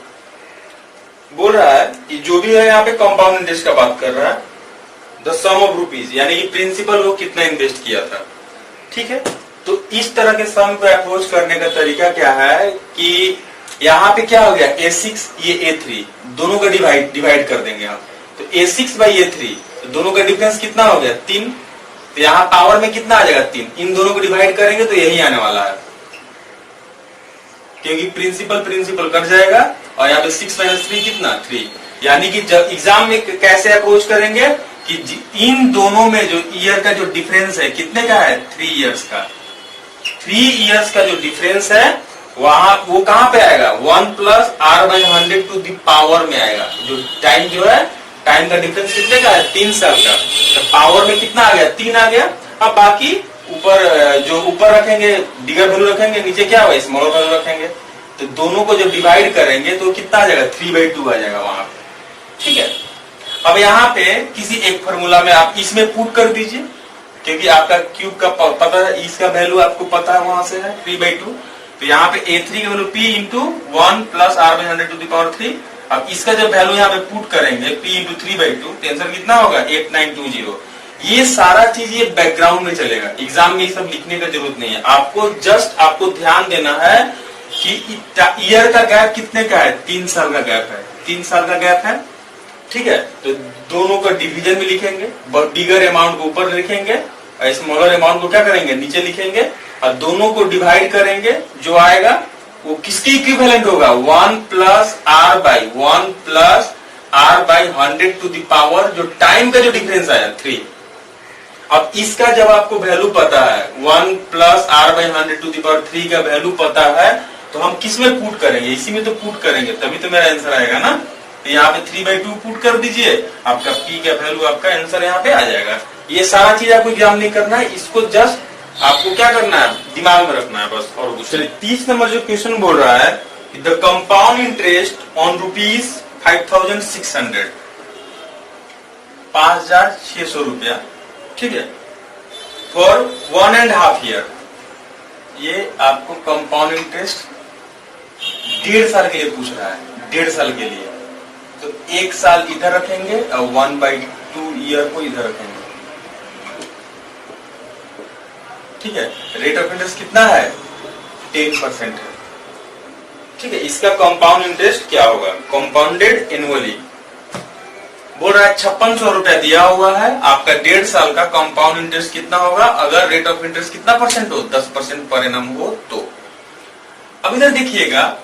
बोल रहा है कि जो भी है यहाँ पे कंपाउंड इंटरेस्ट का बात कर रहा है, द सम ऑफ रुपीज, यानी कि प्रिंसिपल वो कितना इन्वेस्ट किया था, ठीक है। तो इस तरह के सम को अप्रोच करने का तरीका क्या है कि यहाँ पे क्या हो गया, A6 ये A3 दोनों का डिवाइड कर देंगे हम। तो A6/A3 तो दोनों का डिफरेंस कितना हो गया, 3। तो यहाँ पावर में कितना आ जाएगा, 3। इन दोनों को डिवाइड करेंगे तो यही आने वाला है, क्योंकि प्रिंसिपल कट जाएगा, और यहाँ पे 6 - 3 कितना, 3। यानी कि जब एग्जाम में कैसे अप्रोच करेंगे कि इन दोनों में जो ईयर का जो डिफरेंस है कितने का है, 3 इयर्स का। 3 इयर्स का जो डिफरेंस है वहां वो कहां पे आएगा, 1 plus R/100 to the power में आएगा। जो टाइम जो है, टाइम का डिफरेंस कितने का है, 3 साल का। तो पावर में कितना आ गया, 3 आ गया। अब बाकी ऊपर जो ऊपर रखेंगे बिगर वैल्यू रखेंगे, नीचे क्या होगा, स्मॉल वैल्यू रखेंगे। तो दोनों को जब डिवाइड करेंगे तो कितना आ जाएगा, 3/2 आ जाएगा वहां पे, ठीक है। अब यहाँ पे किसी एक फॉर्मूला में आप इसमें पुट कर दीजिए, क्योंकि आपका क्यूब का पता है, इसका वैल्यू आपको पता है, वहां से है 3/2। तो यहाँ पे A3 का value P into 1 plus R/100 to the power 3। अब इसका जब वैल्यू यहाँ पे पुट करेंगे P इंटू 3/2, तो आंसर कितना होगा, 8920। ये सारा चीज ये बैकग्राउंड में चलेगा, एग्जाम में ये सब लिखने का जरूरत नहीं है। आपको ध्यान देना है कि ईयर का गैप कितने का है, 3 साल का गैप है, 3 साल का गैप है, ठीक है। तो दोनों का डिवीजन में लिखेंगे, बिगर अमाउंट को ऊपर लिखेंगे, स्मॉलर अमाउंट को क्या करेंगे, नीचे लिखेंगे, और दोनों को डिवाइड करेंगे। जो आएगा वो किसके इक्विवेलेंट होगा, 1 plus R/100 to the power, जो टाइम का जो डिफरेंस आया 3। अब इसका जब आपको वैल्यू पता है, 1 plus R/100 to the power 3 का वैल्यू पता है, तो हम किस में पुट करेंगे, इसी में तो पुट करेंगे, तभी तो मेरा आंसर आएगा ना। तो यहाँ पे 3/2 पुट कर दीजिए, आपका P का वैल्यू, आपका आंसर यहाँ पे आ जाएगा। ये सारा चीज आपको एग्जाम नहीं करना है, इसको जस्ट आपको क्या करना है, दिमाग में रखना है बस, और कुछ नहीं। 30 नंबर जो क्वेश्चन बोल रहा है, द कंपाउंड इंटरेस्ट ऑन ₹5,600, 5,600 रुपया, ठीक है, फॉर 1.5 ईयर। ये आपको कंपाउंड इंटरेस्ट 1.5 साल के लिए पूछ रहा है, 1.5 साल के लिए। तो 1 साल इधर रखेंगे और 1/2 ईयर को इधर रखेंगे, ठीक है। रेट ऑफ इंटरेस्ट कितना है, 10% है, ठीक है। इसका कंपाउंड इंटरेस्ट क्या होगा, कंपाउंडेड एनुअली। बोल रहा है 5600 रुपया दिया हुआ है, आपका 1.5 साल का कंपाउंड इंटरेस्ट कितना होगा, अगर रेट ऑफ इंटरेस्ट कितना परसेंट हो, 10% पर एनम हो तो। अब इधर देखिएगा,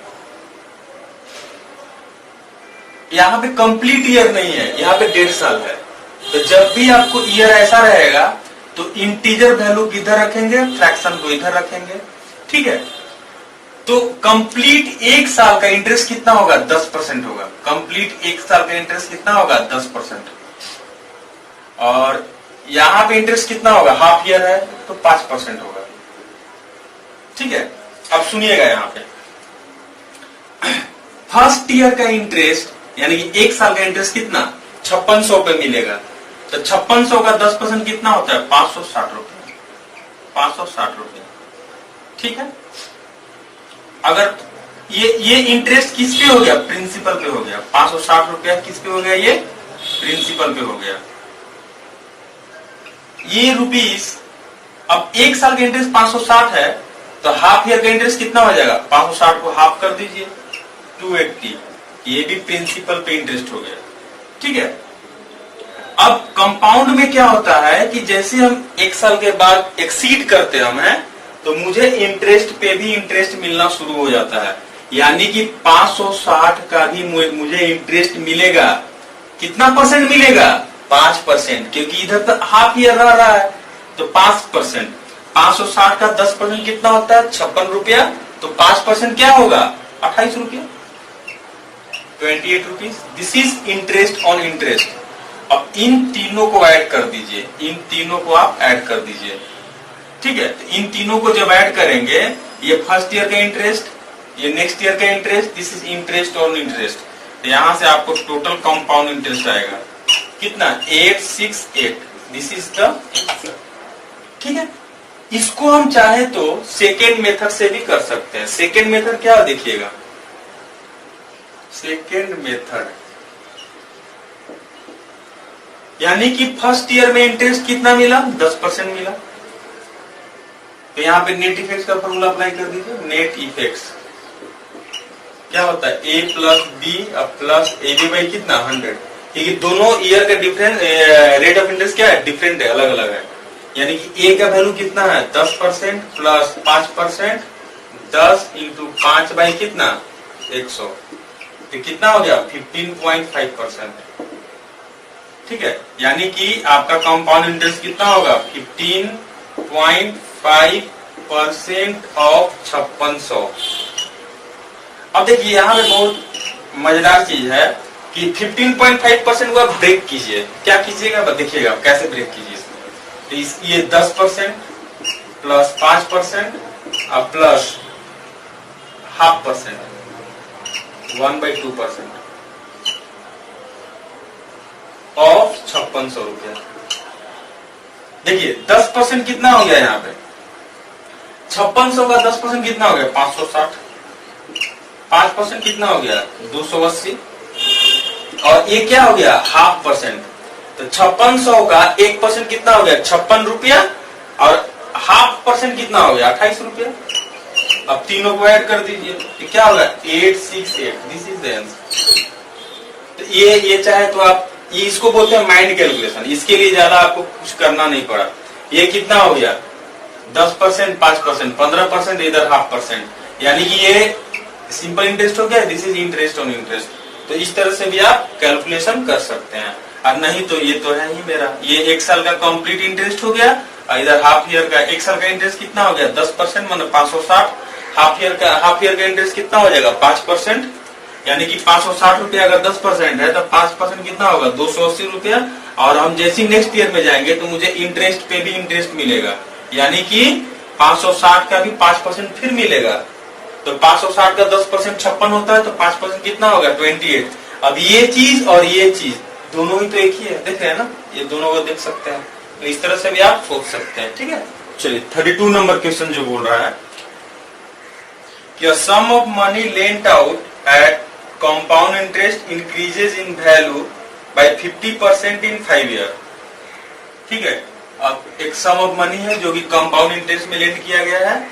यहाँ पे कंप्लीट ईयर नहीं है, यहाँ पे 1.5 साल है। तो जब भी आपको ईयर ऐसा रहेगा तो इंटीजर वैल्यू किधर रखेंगे, फ्रैक्शन को इधर रखेंगे, ठीक है। तो कंप्लीट एक साल का इंटरेस्ट कितना होगा, 10% होगा। कंप्लीट एक साल का इंटरेस्ट कितना होगा, 10%। और यहां पे इंटरेस्ट कितना होगा, हाफ ईयर है तो 5% होगा, ठीक है। अब सुनिएगा यहां पे फर्स्ट ईयर का इंटरेस्ट यानी कि एक साल का इंटरेस्ट कितना 5600 पे मिलेगा। तो 5600 का 10% कितना होता है, 560 रुपए, 560 रुपए, ठीक है। अगर ये इंटरेस्ट किस पे हो गया, प्रिंसिपल पे हो गया। 560 रुपया किस पे हो गया, ये प्रिंसिपल पे हो गया। ये रुपीस, अब एक साल का इंटरेस्ट 560 है तो हाफ ईयर का इंटरेस्ट कितना हो जाएगा, 560 को हाफ कर दीजिए 280, ये भी प्रिंसिपल पे इंटरेस्ट हो गया, ठीक है। अब कंपाउंड में क्या होता है कि जैसे हम एक साल के बाद एक्सीड करते हम हैं तो मुझे इंटरेस्ट पे भी इंटरेस्ट मिलना शुरू हो जाता है। यानी कि 560 का भी मुझे इंटरेस्ट मिलेगा। कितना परसेंट मिलेगा, 5%, क्योंकि इधर तो हाफ ईयर रह रहा है तो 5%। 560 का 10% कितना होता है, 56 रुपया। तो 5% क्या होगा, 28 रुपया, 28 rupees. This is interest on interest. अब इन तीनों को ऐड कर दीजिए, इन तीनों को आप ऐड कर दीजिए, ठीक है। तो इन तीनों को जब ऐड करेंगे, ये फर्स्ट ईयर का इंटरेस्ट, ये नेक्स्ट ईयर का interest, this is interest on interest. तो यहां से आपको टोटल कंपाउंड इंटरेस्ट आएगा कितना, 868। दिस इज द, ठीक है। इसको हम चाहे तो सेकेंड मेथड से भी कर सकते हैं। सेकेंड मेथड क्या, देखिएगा सेकेंड मेथड यानी कि फर्स्ट ईयर में इंटरेस्ट कितना मिला, 10% मिला। तो यहां पे नेट इफेक्ट्स का फॉर्मूला अप्लाई कर दीजिए। नेट इफेक्ट्स क्या होता है, A plus B plus A B by कितना 100, क्योंकि दोनों ईयर का डिफरेंस रेट ऑफ इंटरेस्ट क्या है, डिफरेंट है, अलग अलग है। यानी कि ए का वैल्यू कितना है 10% प्लस 5%, 10 इंटू 5 बाई कितना 100, तो कितना हो गया 15.5%, ठीक है। यानी कि आपका कंपाउंड इंटरेस्ट कितना होगा 15.5% ऑफ 5600। अब देखिए यहाँ पे बहुत मजेदार चीज है कि 15.5% को आप ब्रेक कीजिए। क्या कीजिएगा देखिएगा कैसे ब्रेक कीजिए इसमें। ये 10% प्लस 5% और प्लस 0.5%, 1/2% ऑफ 5600 रुपया। देखिए 10% कितना हो गया यहाँ पे, 5600 का 10% कितना हो गया 560, 5% कितना हो गया 280, और ये क्या हो गया 0.5%। तो 5600 का 1% कितना हो गया 56 रुपया, और 0.5% कितना हो गया 28 रुपया। अब तीनों को ऐड कर दीजिए तो क्या होगा 868। This is the answer. तो ये चाहे तो आप ये इसको बोलते हैं माइंड कैलकुलेशन। इसके लिए ज्यादा आपको कुछ करना नहीं पड़ा। ये कितना हो गया 10%, 5%, 15%, इधर 0.5%, यानी कि ये सिंपल इंटरेस्ट हो गया। This is interest on interest. तो इस तरह से भी आप कैलकुलेशन कर सकते हैं। और नहीं तो ये तो है ही मेरा, ये एक साल का कंप्लीट इंटरेस्ट हो गया, और इधर हाफ ईयर का, एक साल का इंटरेस्ट कितना हो गया 10% मतलब 560, हाफ ईयर का इंटरेस्ट कितना हो जाएगा 5%, यानी कि 560 रुपया अगर 10% है तो 5% कितना होगा 280 रुपया। और हम जैसे नेक्स्ट ईयर में जाएंगे तो मुझे इंटरेस्ट पे भी इंटरेस्ट मिलेगा, यानी कि 560 का भी 5% फिर मिलेगा। तो 560 का 10% 56 होता है, तो 5% कितना होगा 28। अब ये चीज और ये चीज दोनों ही तो एक ही है, देख रहे हैं ना, ये दोनों को देख सकते हैं। तो इस तरह से भी आप सोच सकते हैं, ठीक है। चलिए 32 नंबर क्वेश्चन जो बोल रहा है कि sum of money lent out at compound interest increases in value by 50% in 5 year, ठीक है। अब एक सम ऑफ मनी है जो कि कंपाउंड इंटरेस्ट में लेंड किया गया है,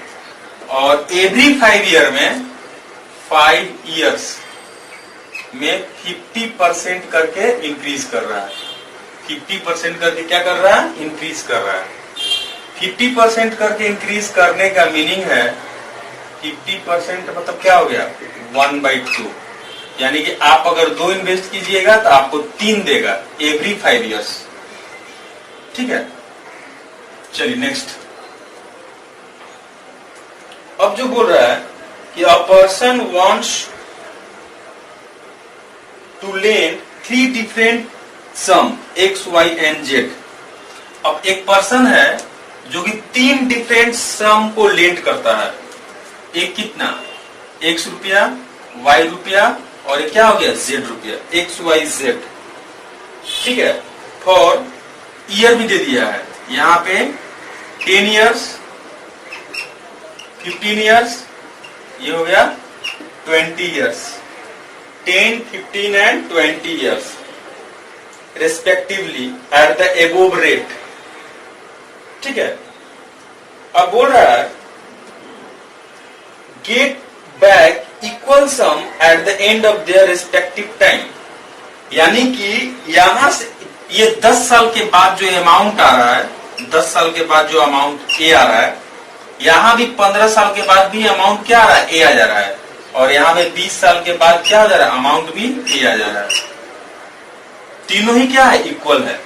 और एवरी 5 ईयर में 5 इयर्स में 50% करके इंक्रीज कर रहा है। 50% करके क्या कर रहा है, इंक्रीज कर रहा है। 50% करके इंक्रीज करने का मीनिंग है 50% मतलब क्या हो गया 1/2, यानी कि आप अगर 2 इन्वेस्ट कीजिएगा तो आपको 3 देगा एवरी 5 इयर्स, ठीक है। चलिए नेक्स्ट। अब जो बोल रहा है कि a person wants to lend 3 different sum x, y and z। अब एक पर्सन है जो कि 3 डिफरेंट सम को लेंड करता है। एक कितना, x रुपया, y रुपया और एक क्या हो गया, z रुपया, x, y, z। ठीक है, फॉर ईयर भी दे दिया है यहाँ पे 10 इयर्स, 15 इयर्स, ये हो गया 20 years, 10, 15 and 20 years respectively at the above rate. ठीक है, अब बोल रहा है get back equal some at the end of their respective time. यानी कि यहां से ये 10 साल के बाद जो अमाउंट आ रहा है, 10 साल के बाद जो अमाउंट ए आ रहा है, यहां भी 15 साल के बाद भी अमाउंट क्या आ रहा है, ए आ जा रहा है। और यहां पे 20 साल के बाद क्या आ जा रहा है, अमाउंट भी ए आ जा रहा है। तीनों ही क्या है, इक्वल है।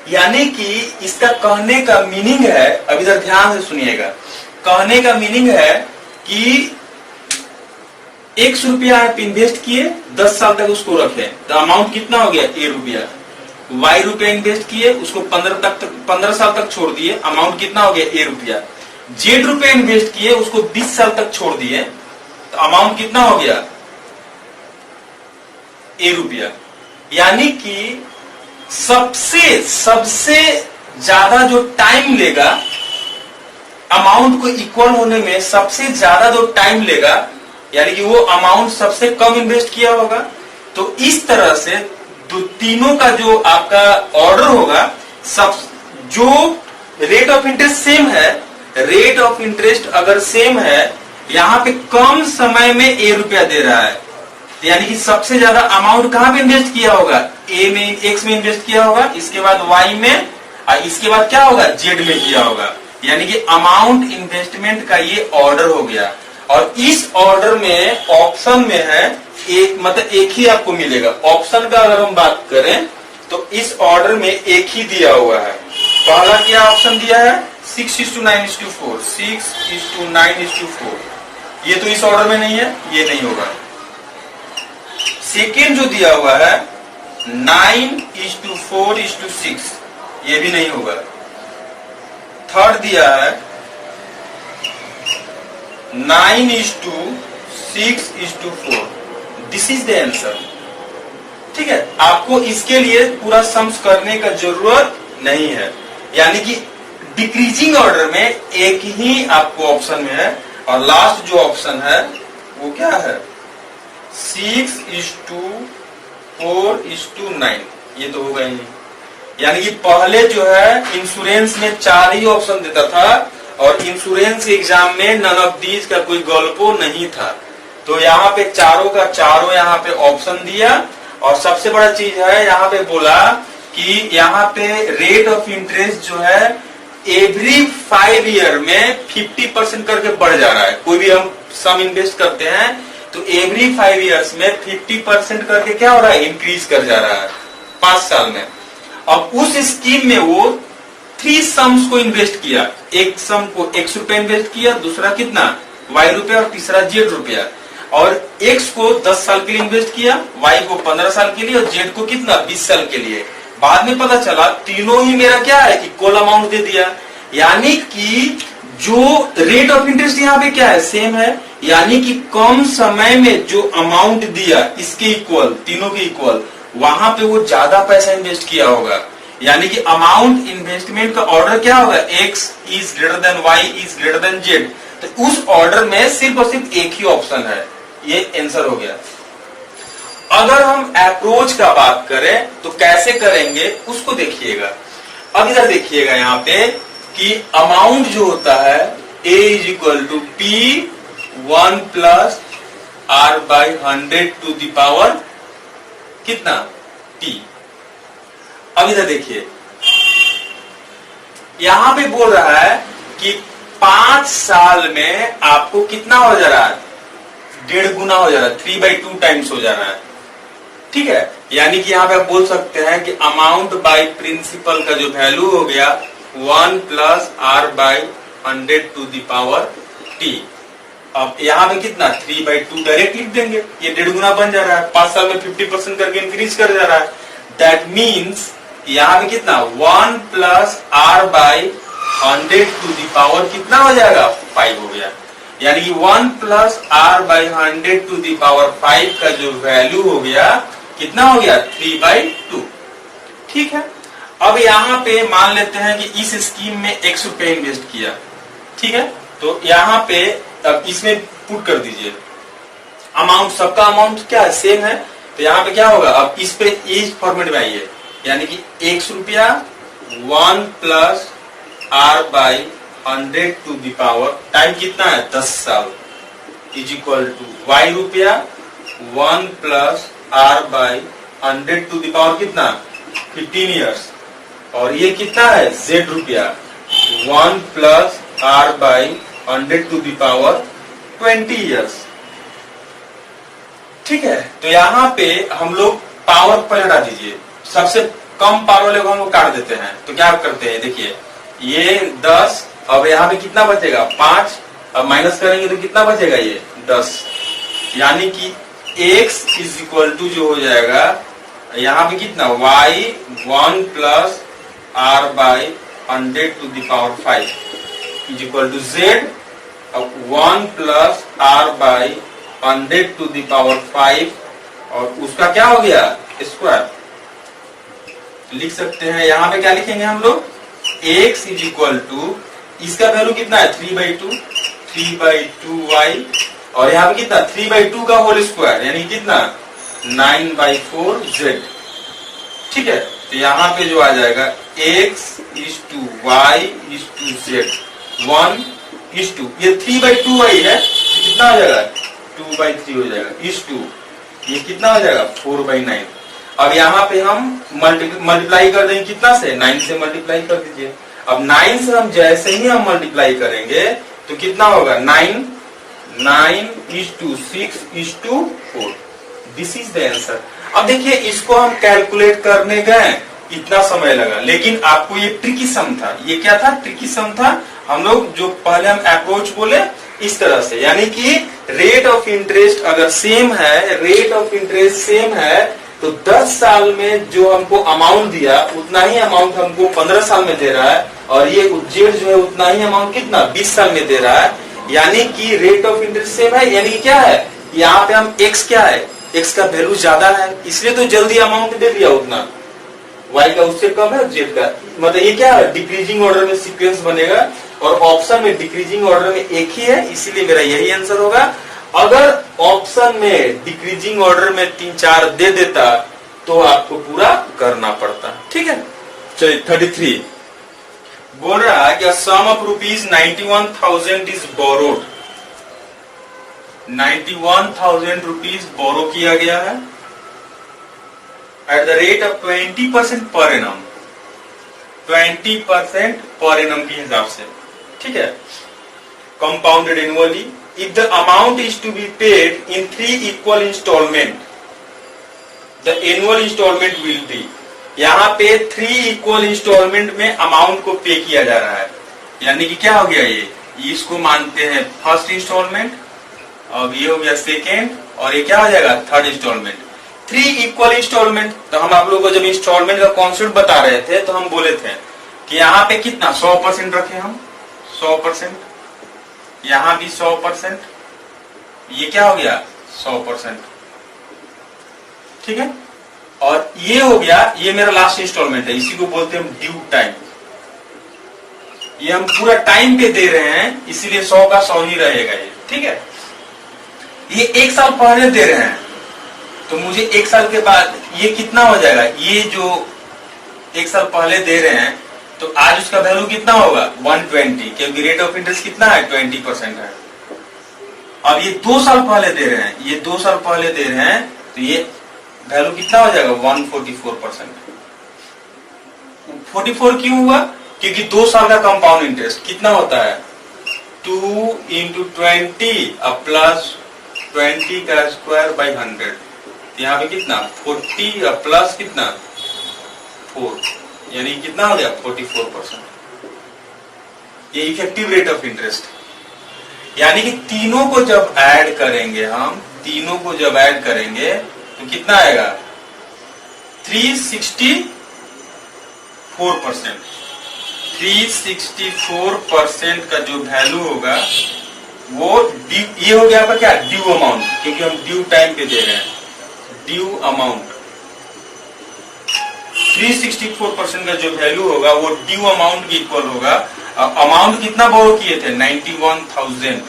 यानी कि इसका कहने का मीनिंग है, अब इधर ध्यान से सुनिएगा, कहने का मीनिंग है कि 100 रुपया आप इन्वेस्ट किए, 10 साल तक उसको रखे, तो अमाउंट कितना हो गया, ए रुपया। y रुपया इन्वेस्ट किए, उसको 15 साल तक छोड़ दिए, अमाउंट कितना हो गया, ए रुपया। z रुपया इन्वेस्ट किए, उसको 20 साल तक छोड़ दिए, तो अमाउंट कितना हो गया, ए रुपया। यानी कि सबसे ज्यादा जो टाइम लेगा अमाउंट को इक्वल होने में, सबसे ज्यादा जो टाइम लेगा, यानी कि वो अमाउंट सबसे कम इन्वेस्ट किया होगा। तो इस तरह से तीनों का जो आपका ऑर्डर होगा, सब जो रेट ऑफ इंटरेस्ट सेम है, रेट ऑफ इंटरेस्ट अगर सेम है, यहाँ पे कम समय में ए रुपया दे रहा है, यानी कि सबसे ज्यादा अमाउंट कहां पे इन्वेस्ट किया होगा, ए में, एक्स में इन्वेस्ट किया होगा, इसके बाद वाई में, और इसके बाद क्या होगा, जेड में किया होगा। यानी कि अमाउंट इन्वेस्टमेंट का ये ऑर्डर हो गया। और इस ऑर्डर में ऑप्शन में है एक, मतलब एक ही आपको मिलेगा। ऑप्शन का अगर हम बात करें तो इस ऑर्डर में एक ही दिया हुआ है। पहला क्या ऑप्शन दिया है, 6:9:4, 6:9:4। ये तो इस ऑर्डर में नहीं है, ये नहीं होगा। सेकेंड जो दिया हुआ है 9:4:6, ये भी नहीं होगा। थर्ड दिया है 9:6:4, दिस इज द आंसर। ठीक है, आपको इसके लिए पूरा सम्स करने का जरूरत नहीं है। यानी कि डिक्रीजिंग ऑर्डर में एक ही आपको ऑप्शन में है, और लास्ट जो ऑप्शन है वो क्या है, 6:4:9, ये तो होगा ही नहीं। यानी कि पहले जो है इंश्योरेंस में 4 ही ऑप्शन देता था, और इंश्योरेंस एग्जाम में नन ऑफ दीज का कोई गल्पो नहीं था। तो यहाँ पे चारों का चारों यहाँ पे ऑप्शन दिया। और सबसे बड़ा चीज है, यहाँ पे बोला कि यहाँ पे रेट ऑफ इंटरेस्ट जो है एवरी 5 ईयर में 50% करके बढ़ जा रहा है। कोई भी हम सम इन्वेस्ट करते हैं तो एवरी 5 ईयर्स में 50% करके क्या हो रहा है, इंक्रीज कर जा रहा है 5 साल में। अब उस स्कीम में वो 3 सम्स को इन्वेस्ट किया। एक सम को x रुपया इन्वेस्ट किया, दूसरा कितना, y रुपया, और तीसरा z रुपया। और x को 10 साल के लिए इन्वेस्ट किया, y को 15 साल के लिए, और z को कितना, 20 साल के लिए। बाद में पता चला तीनों ही मेरा क्या है, इक्वल अमाउंट दे दिया। यानी कि जो रेट ऑफ इंटरेस्ट यहाँ पे क्या है, सेम है। यानी कि कम समय में जो अमाउंट दिया इसके इक्वल, तीनों के इक्वल, वहां पे वो ज्यादा पैसा इन्वेस्ट किया होगा। यानी कि अमाउंट इन्वेस्टमेंट का ऑर्डर क्या होगा, x is greater than y is greater than z। तो उस ऑर्डर में सिर्फ और सिर्फ एक ही ऑप्शन है, ये आंसर हो गया। अगर हम अप्रोच का बात करें तो कैसे करेंगे उसको देखिएगा। अब इधर देखिएगा यहाँ पे कि अमाउंट जो होता है a is equal to P1 plus R/100 to the power कितना, T। अब इधर देखिए, यहां पे बोल रहा है कि 5 साल में आपको कितना हो जा रहा है, 1.5 गुना हो जा रहा है, 3/2 टाइम्स हो जा रहा है। ठीक है, यानी कि यहाँ पे आप बोल सकते हैं कि अमाउंट बाय प्रिंसिपल का जो वैल्यू हो गया 1 plus R by 100 to the power T. अब यहाँ पे कितना 3/2 डायरेक्ट लिख देंगे, ये 1.5 गुना बन जा रहा है, 5 साल में 50% करके इंक्रीज कर जा रहा है। दैट मीन्स यहाँ पे कितना 1 plus R by 100 to the power कितना हो जाएगा 5 हो गया। यानी कि 1 plus R by 100 to the power 5 का जो वैल्यू हो गया कितना हो गया 3/2। ठीक है, अब यहाँ पे मान लेते हैं कि इस स्कीम में 100 रुपए इन्वेस्ट किया। ठीक है, तो यहाँ पे अब इसमें पुट कर दीजिए अमाउंट, सबका अमाउंट क्या है सेम है, तो यहाँ पे क्या होगा अब इस पे इस फॉर्मेट में आइए, यानी कि 100 रुपया 1 plus R by 100 to the power time कितना है 10 साल इज इक्वल टू वाई रुपया 1 plus R by 100 to the power कितना 15 ईयर्स, और ये कितना है z रुपया 1 plus R by 100 to the power 20 years. ठीक है, तो यहाँ पे हम लोग पावर पर हटा दीजिए, सबसे कम पावर वाले को हम लोग काट देते हैं। तो क्या करते हैं देखिए ये 10, अब यहाँ पे कितना बचेगा 5, अब माइनस करेंगे तो कितना बचेगा ये 10, यानी कि x इज इक्वल टू जो हो जाएगा यहाँ पे कितना y 1 plus R by 100 to the power 5 is equal to z, अब 1 plus R by 100 to the power 5 और उसका क्या हो गया स्क्वायर। लिख सकते हैं यहाँ पे क्या लिखेंगे हम लोग x इज इक्वल टू इसका वैल्यू कितना है 3/2 y, और यहाँ पे कितना 3/2 का होल स्क्वायर यानी कितना 9/4 z। ठीक है, तो यहाँ पे जो आ जाएगा x is to y is to z 1 is to ये 3/2 y है तो कितना हो जाएगा 2/3 हो जाएगा इज टू ये कितना हो जाएगा 4/9। अब यहाँ पे हम मल्टीप्लाई कर देंगे कितना से 9 से मल्टीप्लाई कर दीजिए। अब 9 से हम जैसे ही हम मल्टीप्लाई करेंगे तो कितना होगा 9 is to 6 is to 4। This is the answer. अब देखिए इसको हम कैलकुलेट करने गए इतना समय लगा, लेकिन आपको ये ट्रिकी सम था। ये क्या था ट्रिकी सम था। हम लोग जो पहले हम अप्रोच बोले इस तरह से, यानी कि रेट ऑफ इंटरेस्ट अगर सेम है, रेट ऑफ इंटरेस्ट सेम है तो 10 साल में जो हमको अमाउंट दिया उतना ही अमाउंट हमको 15 साल में दे रहा है, और ये जेड जो है उतना ही अमाउंट कितना 20 साल में दे रहा है, यानी कि रेट ऑफ इंटरेस्ट सेम है। यानी कि क्या है यहाँ पे हम x क्या है x का वैल्यू ज्यादा है इसलिए तो जल्दी अमाउंट दे दिया उतना, y का उससे कम है z का, मतलब ये क्या है डिक्रीजिंग ऑर्डर में सीक्वेंस बनेगा, और ऑप्शन में डिक्रीजिंग ऑर्डर में एक ही है इसीलिए मेरा यही आंसर होगा। अगर ऑप्शन में डिक्रीजिंग ऑर्डर में 3-4 दे देता तो आपको पूरा करना पड़ता। ठीक है, चलिए 33 बोल रहा है कि sum of ₹91,000 is borrowed, 91,000 rupees बोरो किया गया है eight the rate of 20% per annum, 20% per annum के हिसाब से। ठीक है, compounded annually if the amount is to be paid in 3 equal installment, the annual installment will be, यहाँ पे 3 equal installment में अमाउंट को पे किया जा रहा है, यानी कि क्या हो गया ये इसको मानते हैं फर्स्ट इंस्टॉलमेंट, अब ये हो गया सेकेंड, और ये क्या हो जाएगा थर्ड इंस्टॉलमेंट। 3 इक्वल इंस्टॉलमेंट, तो हम आप लोगों को जब इंस्टॉलमेंट का कॉन्सेप्ट बता रहे थे तो हम बोले थे कि यहाँ पे कितना 100% रखे हम 100%, यहां भी 100%, ये क्या हो गया 100%। ठीक है, और ये हो गया ये मेरा लास्ट इंस्टॉलमेंट है, इसी को बोलते हैं हम ड्यू टाइम। ये हम पूरा टाइम पे दे रहे हैं इसीलिए 100 का 100 ही रहेगा ये। ठीक है, ये 1 साल पहले दे रहे हैं तो मुझे 1 साल के बाद ये कितना हो जाएगा, ये जो 1 साल पहले दे रहे हैं तो आज उसका वैल्यू कितना होगा 120, क्योंकि रेट ऑफ इंटरेस्ट कितना है 20% है। अब ये 2 साल पहले दे रहे हैं, ये 2 साल पहले दे रहे हैं तो ये वैल्यू कितना हो जाएगा 144%। 44 क्यों हुआ, क्योंकि 2 साल का कंपाउंड इंटरेस्ट कितना होता है 2 × 20 प्लस 20 का स्क्वायर बाई 100, यहाँ पे कितना 40 प्लस कितना 4, यानी कितना हो गया 44%। ये इफेक्टिव रेट ऑफ इंटरेस्ट। यानी कि तीनों को जब ऐड करेंगे, हम तीनों को जब ऐड करेंगे तो कितना आएगा 364%। 364% का जो वैल्यू होगा वो ये हो गया आपका क्या ड्यू अमाउंट, क्योंकि हम ड्यू टाइम पे दे रहे हैं। ड्यू अमाउंट 364% का जो वैल्यू होगा वो ड्यू अमाउंट के इक्वल होगा। अमाउंट कितना बोरो किए थे 91,000,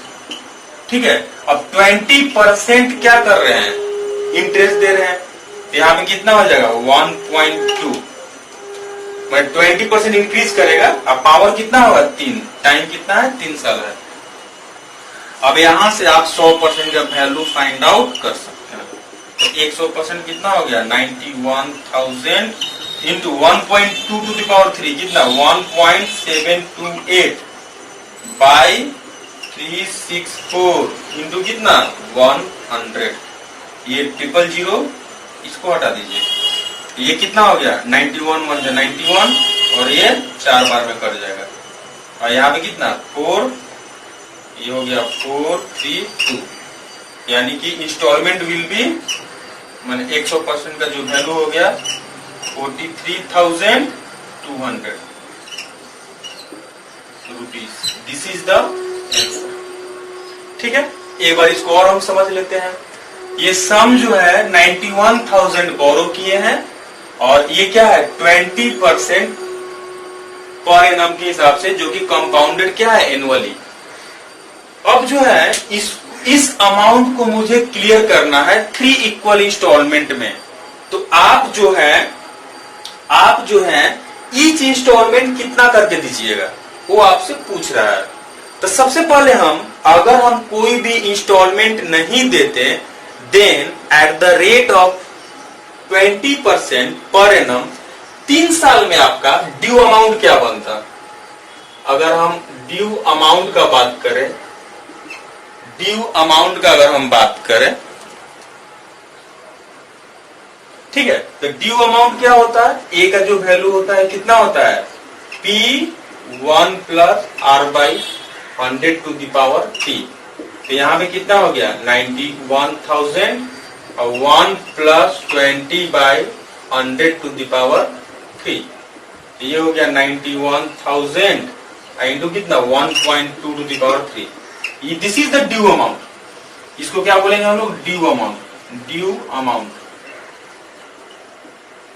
ठीक है। अब 20% क्या कर रहे हैं, इंटरेस्ट दे रहे हैं, तो यहाँ पे कितना हो जाएगा 1.2, मैं 20% इंक्रीज करेगा। अब पावर कितना होगा 3, टाइम कितना है 3 साल है। अब यहां से आप 100% का वैल्यू फाइंड आउट कर सकते हैं। तो 100% कितना हो गया 91,000 इंटू 1.2 टू द पावर 3 कितना 1.728 बाई 364 इंटू कितना 100। ये 000 इसको हटा दीजिए, ये कितना हो गया 91 1 91 और ये 4 बार में कट जाएगा। और यहाँ पे कितना 4, ये हो गया 432, यानी कि इंस्टॉलमेंट विल बी माने 100% का जो वैल्यू हो गया 43,200 rupees. This is the answer, ठीक है। एक बार इसको और हम समझ लेते हैं। ये सम जो है 91,000 बोरो किए हैं और ये क्या है 20% पर एनम के हिसाब से, जो कि कंपाउंडेड क्या है एनुअली। अब जो है इस अमाउंट को मुझे क्लियर करना है 3 इक्वल इंस्टॉलमेंट में। तो आप जो है ईच इंस्टॉलमेंट कितना करके दीजिएगा वो आपसे पूछ रहा है। तो सबसे पहले अगर हम कोई भी इंस्टॉलमेंट नहीं देते then at the rate of 20% per annum 3 साल में आपका ड्यू अमाउंट क्या बनता। अगर हम ड्यू अमाउंट का बात करें, ड्यू अमाउंट का अगर हम बात करें, ठीक है, तो ड्यू अमाउंट क्या होता है, ए का जो वैल्यू होता है कितना होता है P1 plus R by 100 to the power 3। तो यहाँ पे कितना हो गया 91,000 और 1 plus 20 by 100 to the power 3। ये हो गया 91,000 इंटू कितना 1.2 to the power 3। This is the due amount. इसको क्या बोलेंगे हम लोग ड्यू अमाउंट, ड्यू अमाउंट,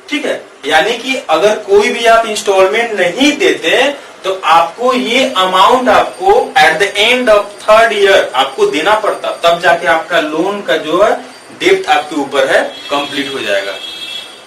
ठीक है। यानी कि अगर कोई भी आप इंस्टॉलमेंट नहीं देते तो आपको ये अमाउंट आपको at the end of 3rd year आपको देना पड़ता, तब जाके आपका लोन का जो है डेब्ट आपके ऊपर है कंप्लीट हो जाएगा,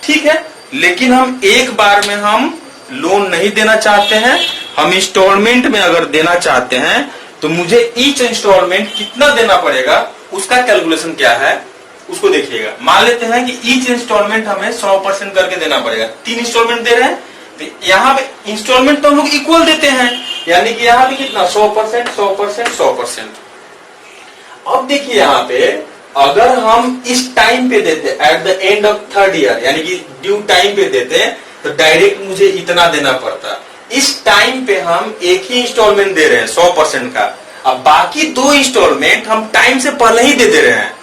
ठीक है। लेकिन हम एक बार में हम लोन नहीं देना चाहते हैं, हम इंस्टॉलमेंट में अगर देना चाहते हैं तो मुझे ईच इंस्टॉलमेंट कितना देना पड़ेगा उसका कैलकुलेशन क्या है उसको देखिएगा। मान लेते हैं कि ईच इंस्टॉलमेंट हमें 100% करके देना पड़ेगा। 3 इंस्टॉलमेंट दे रहे हैं तो यहाँ पे इंस्टॉलमेंट तो हम लोग इक्वल देते हैं, यानी कि यहाँ पे कितना 100%, 100%, 100%। अब देखिए यहाँ पे अगर हम इस टाइम पे देते at the end of 3rd year, यानी कि ड्यू टाइम पे देते तो डायरेक्ट मुझे इतना देना पड़ता। इस टाइम पे हम एक ही इंस्टॉलमेंट दे रहे हैं 100% का, अब बाकी 2 इंस्टॉलमेंट हम टाइम से पहले ही दे रहे हैं,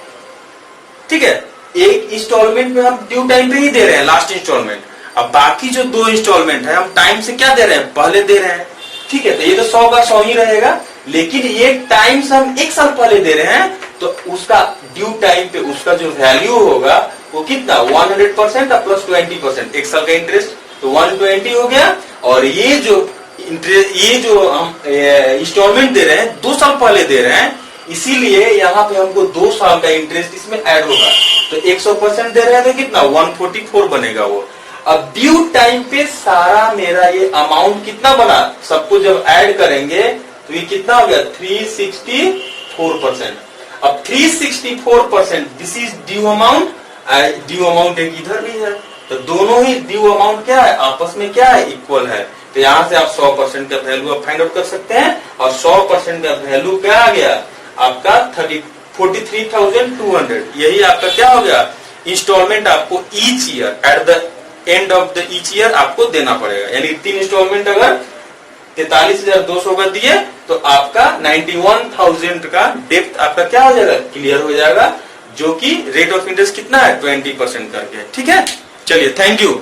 ठीक है। एक इंस्टॉलमेंट में हम ड्यू टाइम पे ही दे रहे हैं लास्ट इंस्टॉलमेंट, अब बाकी जो 2 इंस्टॉलमेंट है हम टाइम से क्या दे रहे हैं पहले दे रहे हैं, ठीक है। तो ये तो 100 का 100 ही रहेगा, लेकिन ये टाइम से हम 1 साल पहले दे रहे हैं तो उसका ड्यू टाइम पे उसका जो वैल्यू होगा वो कितना 100% प्लस 20%, 1 साल का इंटरेस्ट तो 120 हो गया। और ये जो हम इंस्टॉलमेंट दे रहे हैं 2 साल पहले दे रहे हैं, इसीलिए यहाँ पे हमको 2 साल का इंटरेस्ट इसमें ऐड होगा। तो 100% दे रहे हैं तो कितना 144 बनेगा वो। अब ड्यू टाइम पे सारा मेरा ये अमाउंट कितना बना, सबको जब ऐड करेंगे तो ये कितना हो गया 364%। अब 364% this is due amount, due amount एक इधर भी है, तो दोनों ही ड्यू अमाउंट क्या है आपस में क्या है इक्वल है। तो यहाँ से आप 100% का वैल्यू आप फाइंड आउट कर सकते हैं और 100% का वैल्यू क्या आ गया आपका 43,200। यही आपका क्या हो गया इंस्टॉलमेंट आपको each year at the end of the each year आपको देना पड़ेगा। यानी 3 इंस्टॉलमेंट अगर 43,200 का दिए तो आपका 91,000 का डेप्थ आपका क्या हो जाएगा, क्लियर हो जाएगा, जो कि रेट ऑफ इंटरेस्ट कितना है 20% करके। ठीक है, चलिए थैंक यू।